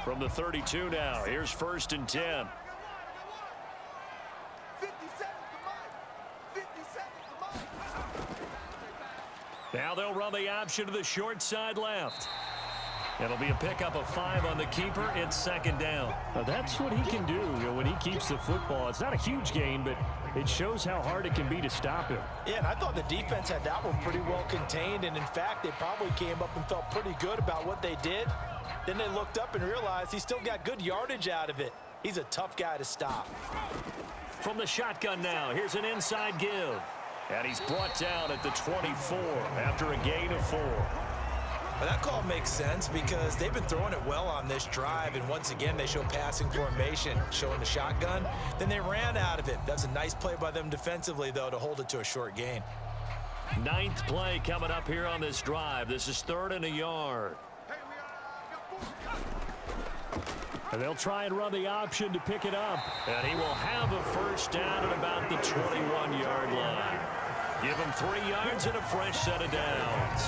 From the 32 now, here's 1st and 10. Now they'll run the option to the short side left. It'll be a pickup of 5 on the keeper. It's 2nd down. Now that's what he can do when he keeps the football. It's not a huge gain, but it shows how hard it can be to stop him. Yeah, and I thought the defense had that one pretty well contained, and in fact, they probably came up and felt pretty good about what they did. Then they looked up and realized he still got good yardage out of it. He's a tough guy to stop. From the shotgun now, here's an inside give. And he's brought down at the 24 after a gain of 4. Well, that call makes sense because they've been throwing it well on this drive, and once again they show passing formation, showing the shotgun. Then they ran out of it. That's a nice play by them defensively, though, to hold it to a short gain. 9th play coming up here on this drive. This is 3rd and a yard. And they'll try and run the option to pick it up. And he will have a first down at about the 21-yard line. Give him 3 yards and a fresh set of downs.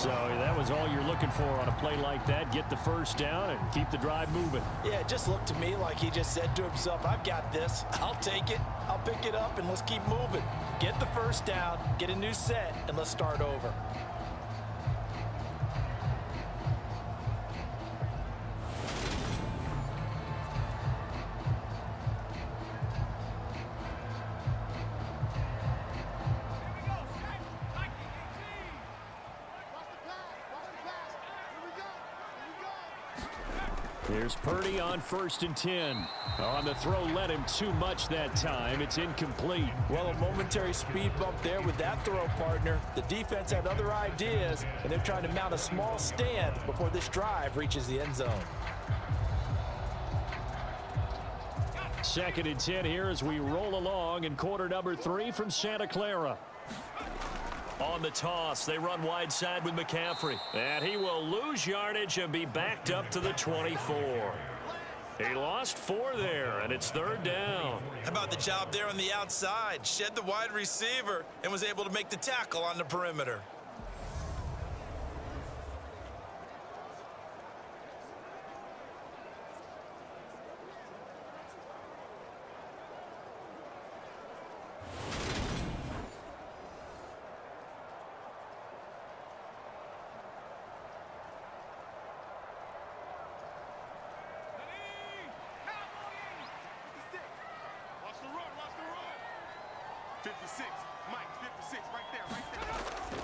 So that was all you're looking for on a play like that. Get the first down and keep the drive moving. Yeah, it just looked to me like he just said to himself, I've got this. I'll take it. I'll pick it up, and let's keep moving. Get the first down, get a new set, and let's start over. Here's Purdy on 1st and 10. On the throw, led him too much that time. It's incomplete. Well, a momentary speed bump there with that throw, partner. The defense had other ideas, and they're trying to mount a small stand before this drive reaches the end zone. 2nd and 10 here as we roll along in quarter number 3 from Santa Clara. On the toss, they run wide side with McCaffrey. And he will lose yardage and be backed up to the 24. He lost 4 there, and it's 3rd down. How about the job there on the outside? Shed the wide receiver and was able to make the tackle on the perimeter.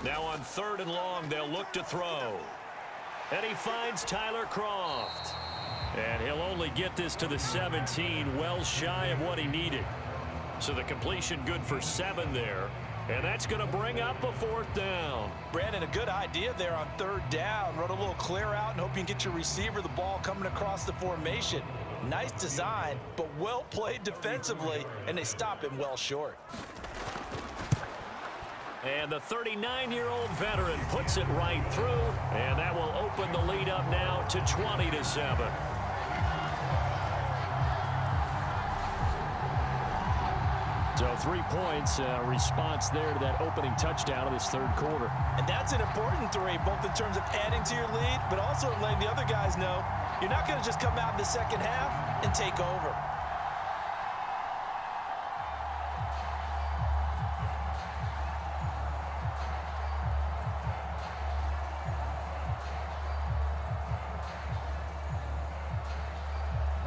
Now on 3rd and long, they'll look to throw. And he finds Tyler Croft. And he'll only get this to the 17, well shy of what he needed. So the completion good for 7 there. And that's going to bring up a 4th down. Brandon, a good idea there on 3rd down. Run a little clear out and hope you can get your receiver the ball coming across the formation. Nice design, but well played defensively, and they stop him well short. And the 39-year-old veteran puts it right through, and that will open the lead up now to 20-7. So 3 points, response there to that opening touchdown of this 3rd quarter. And that's an important 3, both in terms of adding to your lead, but also letting the other guys know you're not going to just come out in the second half and take over.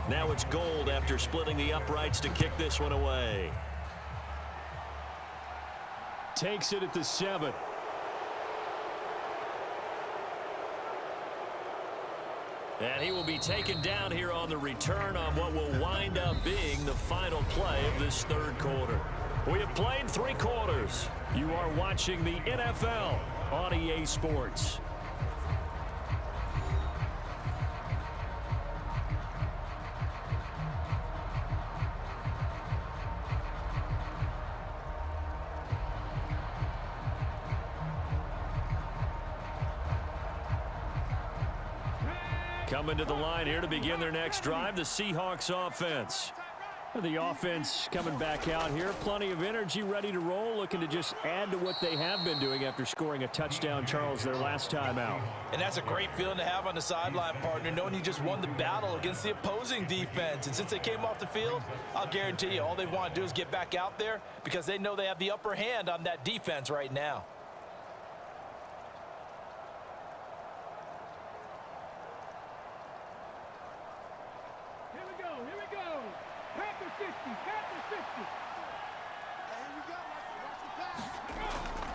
Now it's Gold after splitting the uprights to kick this one away. Takes it at the 7. And he will be taken down here on the return on what will wind up being the final play of this 3rd quarter. We have played 3 quarters. You are watching the NFL on EA Sports. Coming to the line here to begin their next drive, the Seahawks offense. The offense coming back out here. Plenty of energy, ready to roll, looking to just add to what they have been doing after scoring a touchdown, Charles, their last time out. And that's a great feeling to have on the sideline, partner, knowing you just won the battle against the opposing defense. And since they came off the field, I'll guarantee you all they want to do is get back out there because they know they have the upper hand on that defense right now.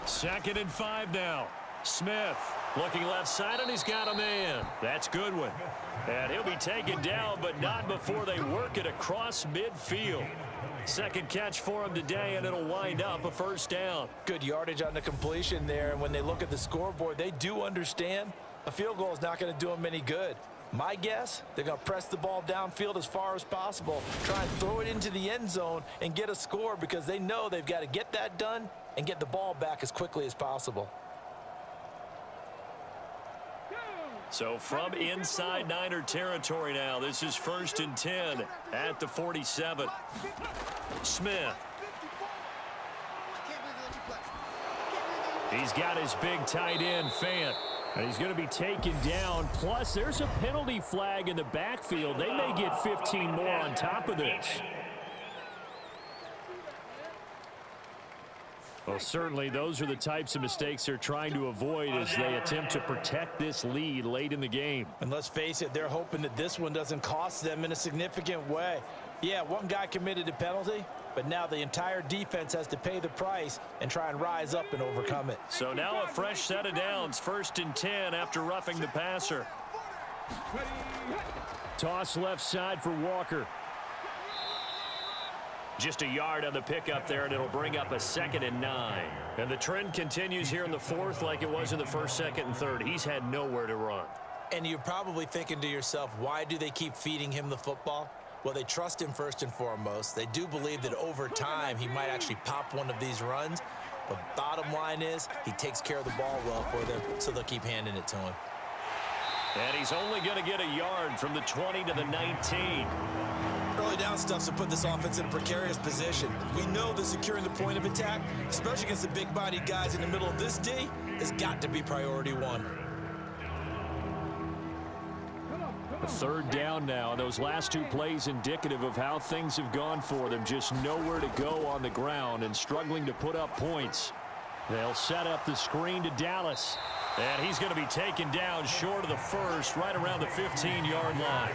Second and 5 now. Smith looking left side, and he's got a man. That's Goodwin. And he'll be taken down, but not before they work it across midfield. Second catch for him today, and it'll wind up a 1st down. Good yardage on the completion there, and when they look at the scoreboard, they do understand a field goal is not going to do them any good. My guess, they're going to press the ball downfield as far as possible, try and throw it into the end zone and get a score because they know they've got to get that done and get the ball back as quickly as possible. So from inside Niner territory now, this is 1st and 10 at the 47. Smith. He's got his big tight end, Fant. And he's going to be taken down. Plus, there's a penalty flag in the backfield. They may get 15 more on top of this. Well, certainly those are the types of mistakes they're trying to avoid as they attempt to protect this lead late in the game. And let's face it, they're hoping that this one doesn't cost them in a significant way. Yeah, one guy committed a penalty, but now the entire defense has to pay the price and try and rise up and overcome it. So now a fresh set of downs, 1st and 10 after roughing the passer. Toss left side for Walker. Just a yard on the pickup there, and it'll bring up a 2nd and 9. And the trend continues here in the 4th like it was in the 1st, 2nd, and 3rd. He's had nowhere to run. And you're probably thinking to yourself, why do they keep feeding him the football? Well, they trust him first and foremost. They do believe that over time he might actually pop one of these runs. But bottom line is he takes care of the ball well for them, so they'll keep handing it to him. And he's only going to get a yard from the 20 to the 19. Early down stuff's to put this offense in a precarious position. We know that securing the point of attack, especially against the big-bodied guys in the middle of this D, has got to be priority one. A 3rd down now. Those last 2 plays indicative of how things have gone for them. Just nowhere to go on the ground and struggling to put up points. They'll set up the screen to Dallas. And he's going to be taken down short of the 1st, right around the 15-yard line.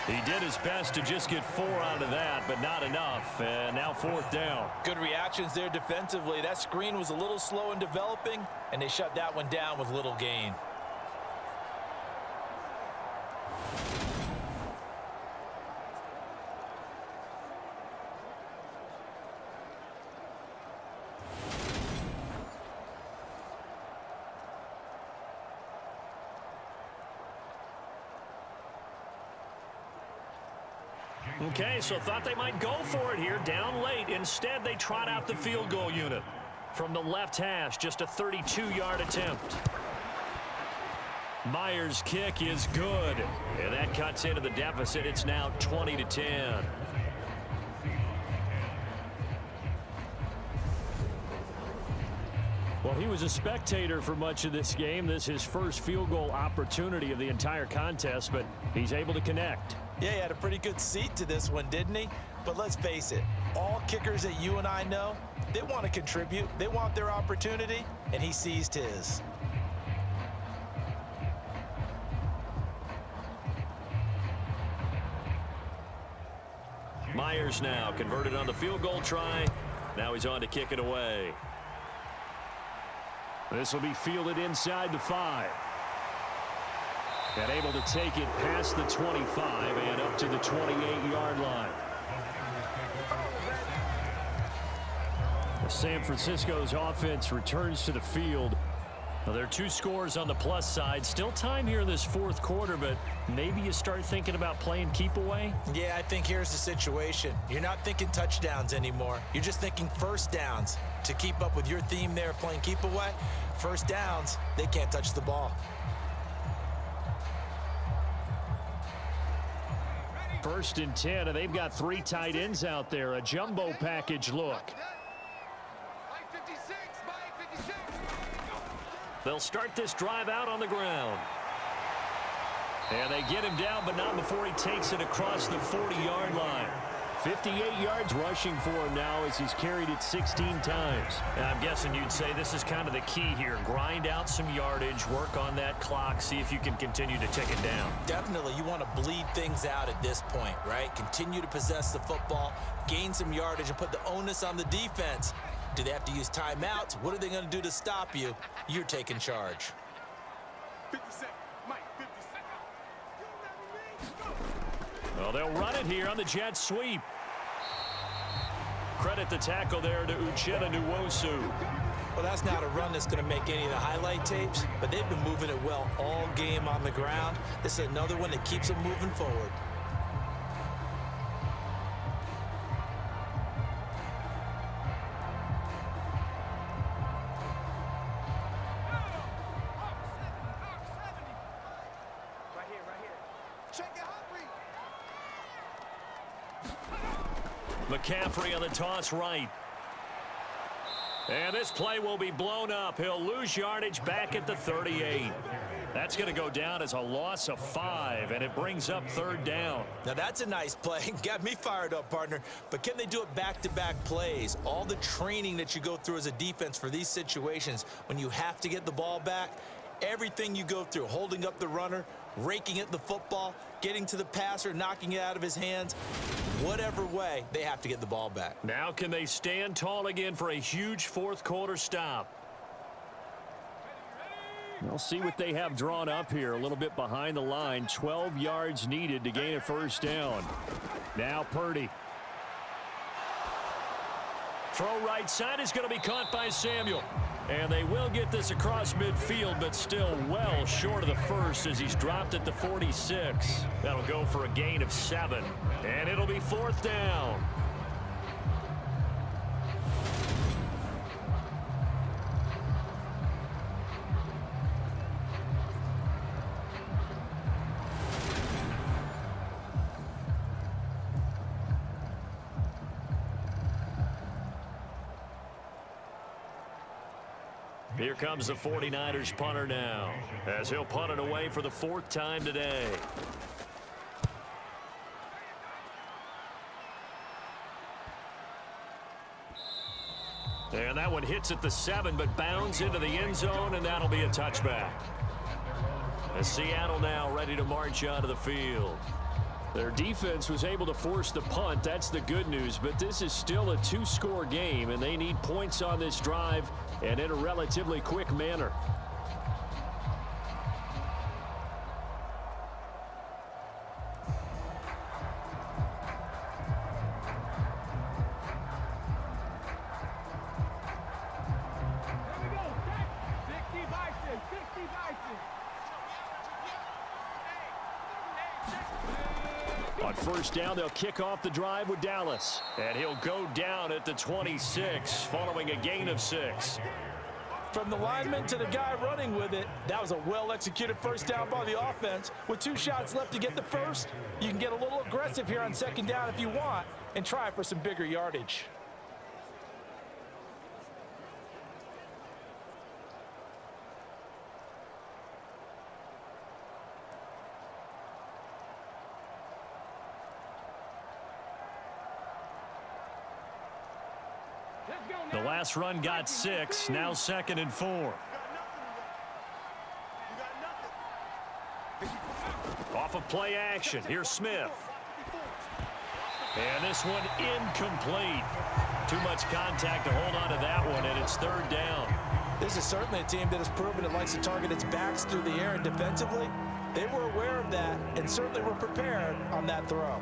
He did his best to just get 4 out of that, but not enough. And now 4th down. Good reactions there defensively. That screen was a little slow in developing, and they shut that one down with little gain. Okay, so thought they might go for it here, down late. Instead, they trot out the field goal unit. From the left hash, just a 32-yard attempt. Myers' kick is good. And that cuts into the deficit. It's now 20-10. Well, he was a spectator for much of this game. This is his first field goal opportunity of the entire contest, but he's able to connect. Yeah, he had a pretty good seat to this one, didn't he? But let's face it, all kickers that you and I know, they want to contribute. They want their opportunity, and he seized his. Myers now converted on the field goal try. Now he's on to kick it away. This will be fielded inside the 5. And able to take it past the 25 and up to the 28-yard line. San Francisco's offense returns to the field. Well, there are 2 scores on the plus side. Still time here in this 4th quarter, but maybe you start thinking about playing keep away? Yeah, I think here's the situation. You're not thinking touchdowns anymore. You're just thinking first downs. To keep up with your theme there, playing keep away, first downs, they can't touch the ball. 1st and 10, and they've got 3 tight ends out there. A jumbo package look. They'll start this drive out on the ground. And they get him down, but not before he takes it across the 40-yard line. 58 yards rushing for him now as he's carried it 16 times. And I'm guessing you'd say this is kind of the key here. Grind out some yardage, work on that clock, see if you can continue to tick it down. Definitely, you want to bleed things out at this point, right? Continue to possess the football, gain some yardage, and put the onus on the defense. Do they have to use timeouts? What are they going to do to stop you? You're taking charge. 50 seconds. Mike, 50 seconds. Well, they'll run it here on the jet sweep. Credit the tackle there to Uchenna Nwosu. Well, that's not a run that's going to make any of the highlight tapes, but they've been moving it well all game on the ground. This is another one that keeps them moving forward. McCaffrey on the toss right. And this play will be blown up. He'll lose yardage back at the 38. That's going to go down as a loss of 5, and it brings up 3rd down. Now, that's a nice play. Got me fired up, partner. But can they do it back-to-back plays? All the training that you go through as a defense for these situations, when you have to get the ball back, everything you go through, holding up the runner, raking at the football, getting to the passer, knocking it out of his hands, whatever way, they have to get the ball back. Now can they stand tall again for a huge 4th quarter stop? We'll see what they have drawn up here. A little bit behind the line. 12 yards needed to gain a first down. Now Purdy. Throw right side is going to be caught by Samuel. And they will get this across midfield, but still well short of the first as he's dropped at the 46. That'll go for a gain of 7. And it'll be fourth down. Here comes the 49ers punter now, as he'll punt it away for the 4th time today. And that one hits at the 7, but bounds into the end zone, and that'll be a touchback. As Seattle now ready to march onto the field. Their defense was able to force the punt. That's the good news, but this is still a 2-score game, and they need points on this drive and in a relatively quick manner. On first down, they'll kick off the drive with Dallas. And he'll go down at the 26 following a gain of 6. From the lineman to the guy running with it, that was a well-executed first down by the offense. With 2 shots left to get the first, you can get a little aggressive here on second down if you want and try for some bigger yardage. The last run got 6, now 2nd and 4. Off of play action, here's Smith. And this one incomplete. Too much contact to hold on to that one, and it's 3rd down. This is certainly a team that has proven it likes to target its backs through the air and defensively. They were aware of that and certainly were prepared on that throw.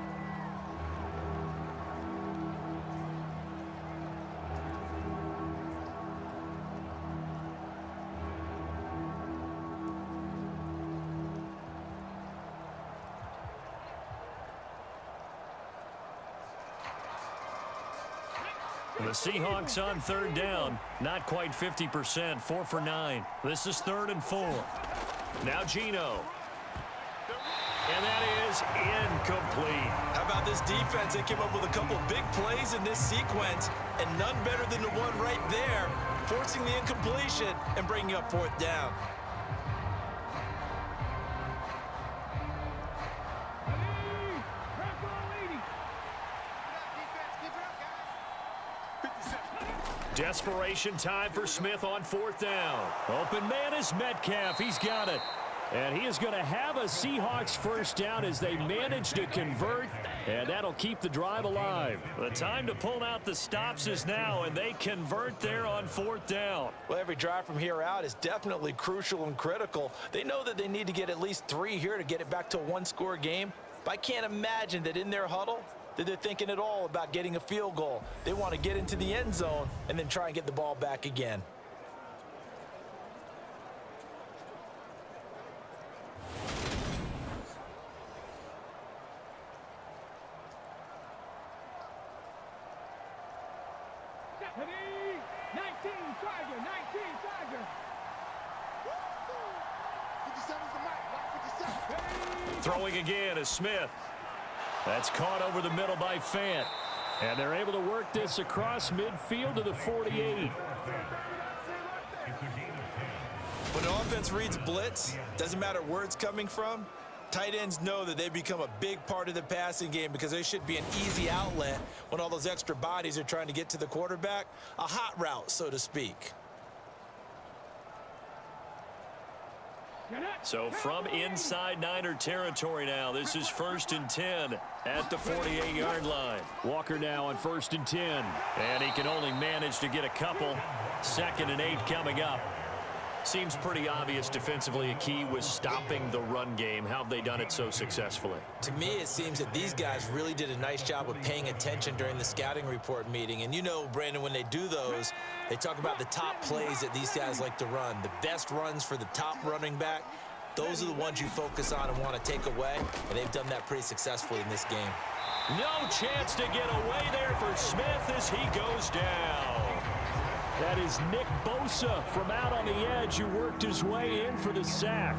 The Seahawks on 3rd down, not quite 50%, 4 for 9. This is 3rd and 4. Now Geno. And that is incomplete. How about this defense? They came up with a couple big plays in this sequence, and none better than the one right there, forcing the incompletion and bringing up 4th down. Desperation time for Smith on 4th down. Open man is Metcalf. He's got it. And he is going to have a Seahawks first down as they manage to convert, and that'll keep the drive alive. The time to pull out the stops is now, and they convert there on 4th down. Well, every drive from here out is definitely crucial and critical. They know that they need to get at least 3 here to get it back to a 1-score game. But I can't imagine that in their huddle that they're thinking at all about getting a field goal. They want to get into the end zone and then try and get the ball back again. Throwing again is Smith. That's caught over the middle by Fant. And they're able to work this across midfield to the 48. When an offense reads blitz, doesn't matter where it's coming from, tight ends know that they become a big part of the passing game because they should be an easy outlet when all those extra bodies are trying to get to the quarterback. A hot route, so to speak. So from inside Niner territory now, this is 1st and 10 at the 48-yard line. Walker now on 1st and 10. And he can only manage to get a couple. 2nd and 8 coming up. Seems pretty obvious defensively a key was stopping the run game. How have they done it so successfully? To me, it seems that these guys really did a nice job of paying attention during the scouting report meeting. And you know, Brandon, when they do those, they talk about the top plays that these guys like to run. The best runs for the top running back, those are the ones you focus on and want to take away. And they've done that pretty successfully in this game. No chance to get away there for Smith as he goes down. That is Nick Bosa from out on the edge who worked his way in for the sack.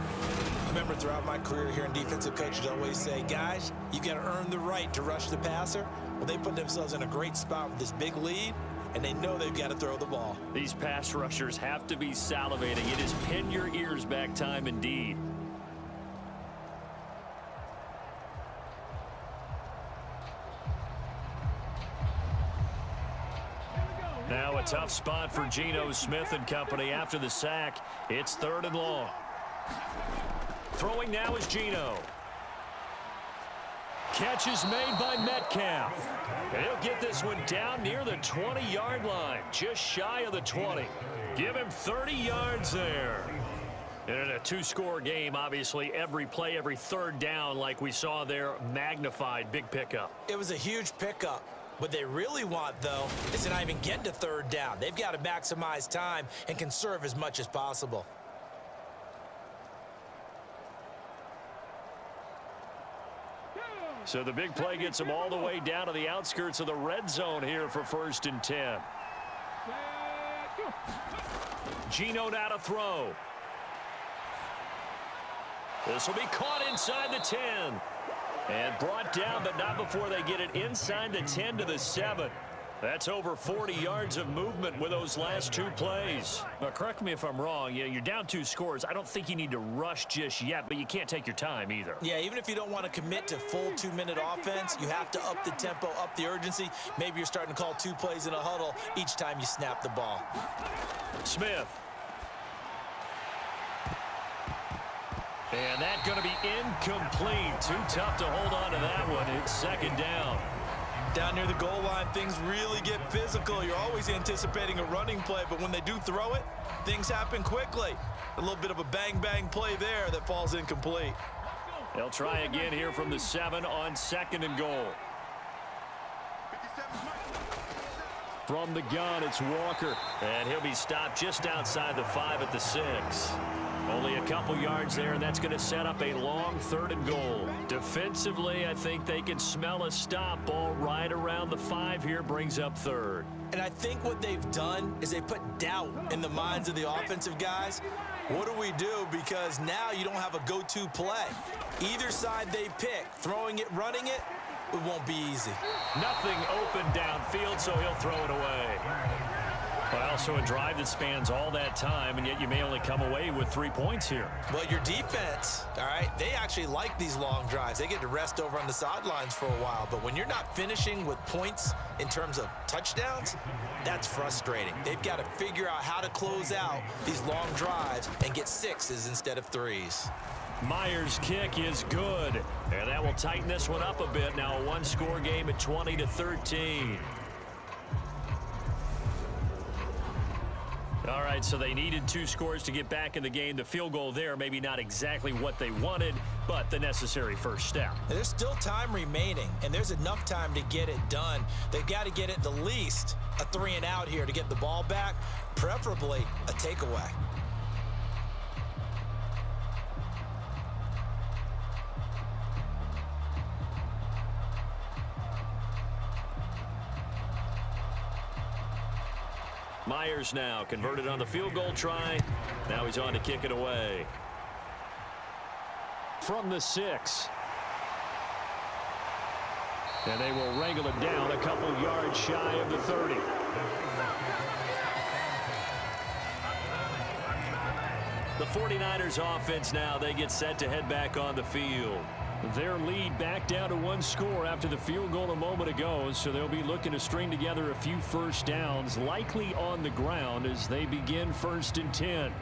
I remember throughout my career hearing defensive coaches always say, guys, you got to earn the right to rush the passer. Well, they put themselves in a great spot with this big lead, and they know they've got to throw the ball. These pass rushers have to be salivating. It is pin your ears back time indeed. Now a tough spot for Geno Smith and company after the sack. It's 3rd and long. Throwing now is Geno. Catch is made by Metcalf. And he'll get this one down near the 20-yard line, just shy of the 20. Give him 30 yards there. And in a 2-score game, obviously, every play, every 3rd down, like we saw there, magnified, big pickup. It was a huge pickup. What they really want, though, is to not even get to 3rd down. They've got to maximize time and conserve as much as possible. So the big play gets them all the way down to the outskirts of the red zone here for 1st and 10. Geno now to throw. This will be caught inside the 10. And brought down, but not before they get it inside the 10 to the 7. That's over 40 yards of movement with those last 2 plays. Now, correct me if I'm wrong. You're down 2 scores. I don't think you need to rush just yet, but you can't take your time either. Yeah, even if you don't want to commit to full 2-minute offense, you have to up the tempo, up the urgency. Maybe you're starting to call 2 plays in a huddle each time you snap the ball. Smith. And that's going to be incomplete. Too tough to hold on to that one. It's 2nd down. Down near the goal line, things really get physical. You're always anticipating a running play, but when they do throw it, things happen quickly. A little bit of a bang-bang play there that falls incomplete. They'll try again here from the 7 on 2nd and goal. From the gun, it's Walker. And he'll be stopped just outside the 5 at the 6. Only a couple yards there, and that's going to set up a long 3rd and goal. Defensively, I think they can smell a stop. Ball right around the 5 here, brings up 3rd. And I think what they've done is they put doubt in the minds of the offensive guys. What do we do? Because now you don't have a go-to play. Either side they pick, throwing it, running it, it won't be easy. Nothing open downfield, so he'll throw it away. But also a drive that spans all that time, and yet you may only come away with 3 points here. Well, your defense, all right, they actually like these long drives. They get to rest over on the sidelines for a while. But when you're not finishing with points in terms of touchdowns, that's frustrating. They've got to figure out how to close out these long drives and get 6s instead of 3s. Myers' kick is good, and that will tighten this one up a bit. Now a 1-score game at 20-13. All right, so they needed 2 scores to get back in the game. The field goal there, maybe not exactly what they wanted, but the necessary first step. There's still time remaining, and there's enough time to get it done. They've got to get at the least a 3-and-out here to get the ball back, preferably a takeaway. Myers now converted on the field goal try. Now he's on to kick it away. From the 6. And they will wrangle it down a couple yards shy of the 30. The 49ers offense now, they get set to head back on the field. Their lead back down to 1 score after the field goal a moment ago, so they'll be looking to string together a few first downs, likely on the ground as they begin 1st and 10.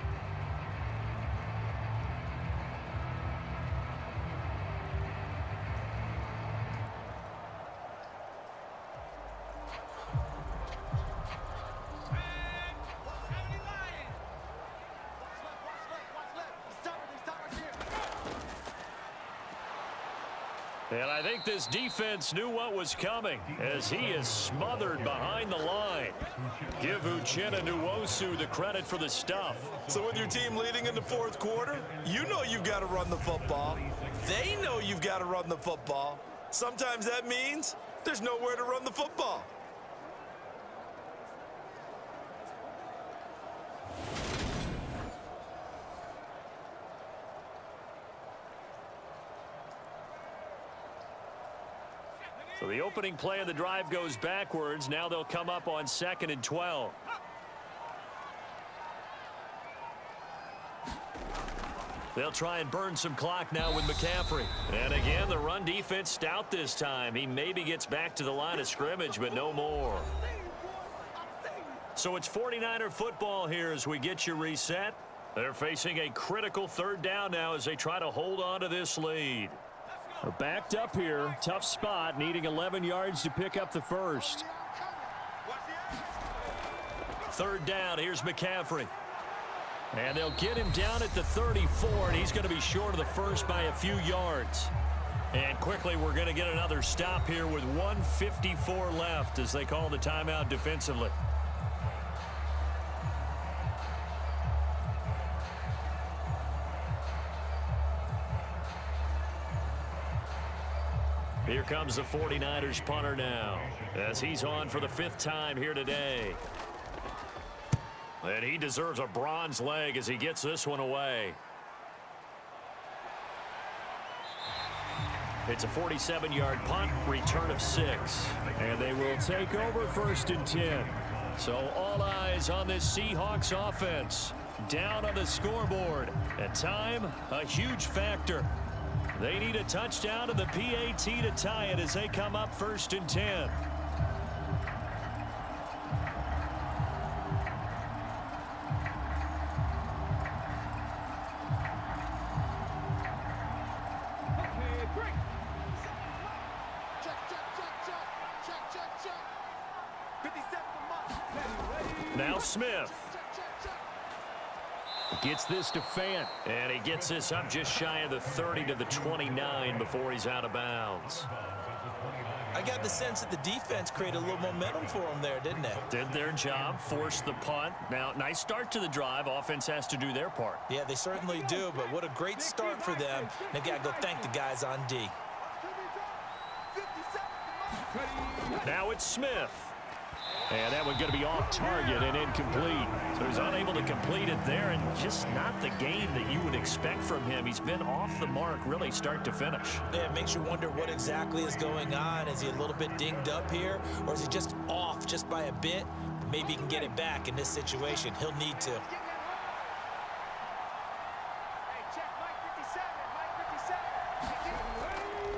And I think this defense knew what was coming as he is smothered behind the line. Give Uchenna Nwosu the credit for the stuff. So with your team leading in the fourth quarter, you know you've got to run the football. They know you've got to run the football. Sometimes that means there's nowhere to run the football. So the opening play of the drive goes backwards. Now they'll come up on 2nd and 12. They'll try and burn some clock now with McCaffrey. And again, the run defense stout this time. He maybe gets back to the line of scrimmage, but no more. So it's 49er football here as we get you reset. They're facing a critical 3rd down now as they try to hold on to this lead. They're backed up here. Tough spot, needing 11 yards to pick up the first. 3rd down. Here's McCaffrey. And they'll get him down at the 34, and he's going to be short of the first by a few yards. And quickly, we're going to get another stop here with 1:54 left as they call the timeout defensively. Here comes the 49ers punter now as he's on for the 5th time here today. And he deserves a bronze leg as he gets this one away. It's a 47-yard punt, return of 6. And they will take over 1st and 10. So all eyes on this Seahawks offense. Down on the scoreboard. At time, a huge factor. They need a touchdown and the PAT to tie it as they come up 1st and 10. Now Smith. Gets this to Fant. And he gets this up just shy of the 30 to the 29 before he's out of bounds. I got the sense that the defense created a little momentum for them there, didn't they? Did their job, forced the punt. Now, nice start to the drive. Offense has to do their part. Yeah, they certainly do, but what a great start for them. They got to go thank the guys on D. Now it's Smith. And that one's going to be off target and incomplete. So he's unable to complete it there, and just not the game that you would expect from him. He's been off the mark really start to finish. Yeah, it makes you wonder what exactly is going on. Is he a little bit dinged up here, or is he just off just by a bit? Maybe he can get it back in this situation. He'll need to.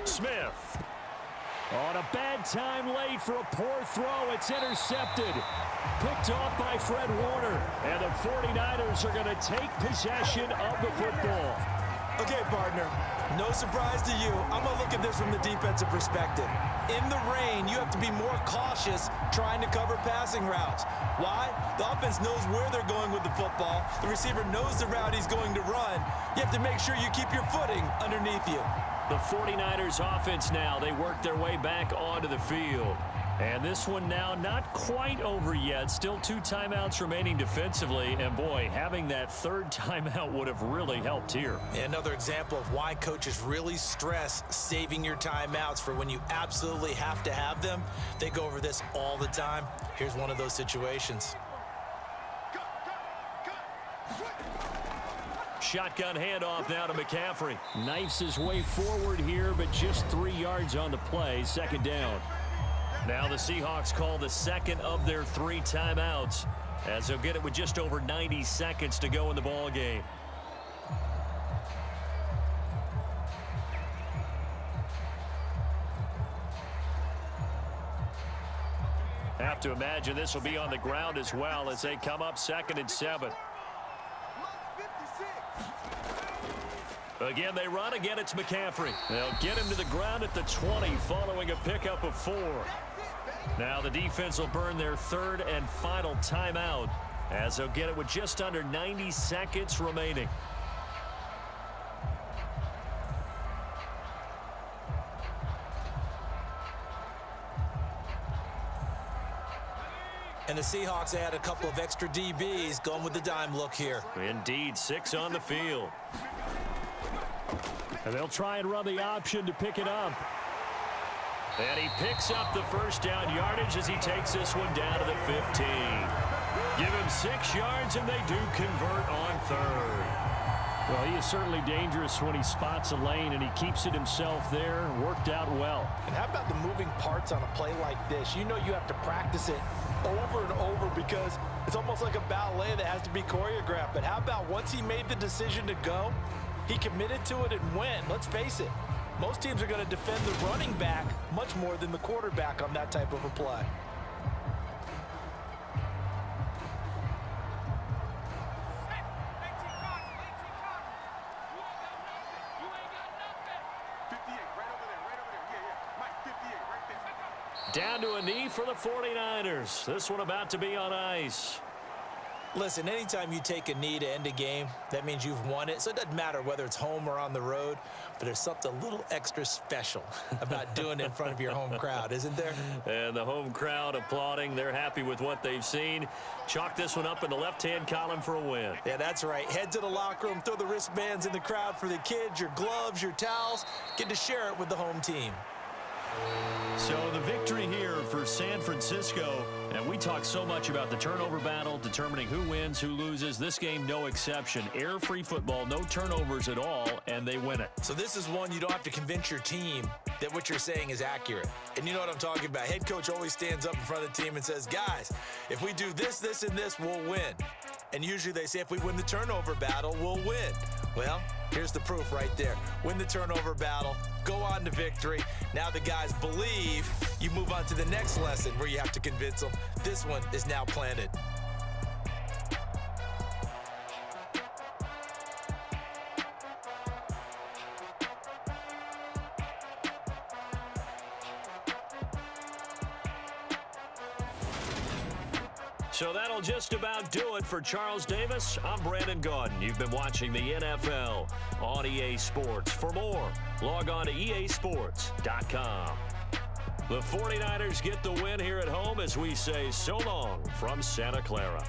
Smith. On a bad time late for a poor throw. It's intercepted. Picked off by Fred Warner. And the 49ers are going to take possession of the football. Okay, partner, no surprise to you. I'm going to look at this from the defensive perspective. In the rain, you have to be more cautious trying to cover passing routes. Why? The offense knows where they're going with the football. The receiver knows the route he's going to run. You have to make sure you keep your footing underneath you. The 49ers offense now, they work their way back onto the field. And this one now not quite over yet. Still 2 timeouts remaining defensively. And boy, having that 3rd timeout would have really helped here. Another example of why coaches really stress saving your timeouts for when you absolutely have to have them. They go over this all the time. Here's one of those situations. Shotgun handoff now to McCaffrey. Knifes his way forward here, but just 3 yards on the play. 2nd down. Now the Seahawks call the 2nd of their 3 timeouts as they'll get it with just over 90 seconds to go in the ball game. Have to imagine this will be on the ground as well as they come up 2nd and 7. Again, they run. Again, it's McCaffrey. They'll get him to the ground at the 20 following a pickup of 4. Now the defense will burn their 3rd and final timeout as they'll get it with just under 90 seconds remaining. And the Seahawks add a couple of extra DBs going with the dime look here. Indeed, 6 on the field. And they'll try and run the option to pick it up. And he picks up the first down yardage as he takes this one down to the 15. Give him 6 yards, and they do convert on third. Well, he is certainly dangerous when he spots a lane, and he keeps it himself there. Worked out well. And how about the moving parts on a play like this? You know you have to practice it over and over because it's almost like a ballet that has to be choreographed. But how about once he made the decision to go, he committed to it and went. Let's face it, most teams are going to defend the running back much more than the quarterback on that type of a play. Down to a knee for the 49ers. This one about to be on ice. Listen, anytime you take a knee to end a game, that means you've won it. So it doesn't matter whether it's home or on the road, but there's something a little extra special about doing it in front of your home crowd, isn't there? And the home crowd applauding. They're happy with what they've seen. Chalk this one up in the left-hand column for a win. Yeah, that's right. Head to the locker room, throw the wristbands in the crowd for the kids, your gloves, your towels. Get to share it with the home team. So the victory here for San Francisco, and we talk so much about the turnover battle, determining who wins, who loses. This game, no exception. Air-free football, no turnovers at all, and they win it. So this is one you don't have to convince your team that what you're saying is accurate. And you know what I'm talking about. Head coach always stands up in front of the team and says, guys, if we do this, this, and this, we'll win. And usually they say if we win the turnover battle, we'll win. Well, here's the proof right there. Win the turnover battle, go on to victory. Now the guys believe. You move on to the next lesson where you have to convince them. This one is now planted. So that'll just about do it for Charles Davis. I'm Brandon Gaudin. You've been watching the NFL on EA Sports. For more, log on to easports.com. The 49ers get the win here at home as we say so long from Santa Clara.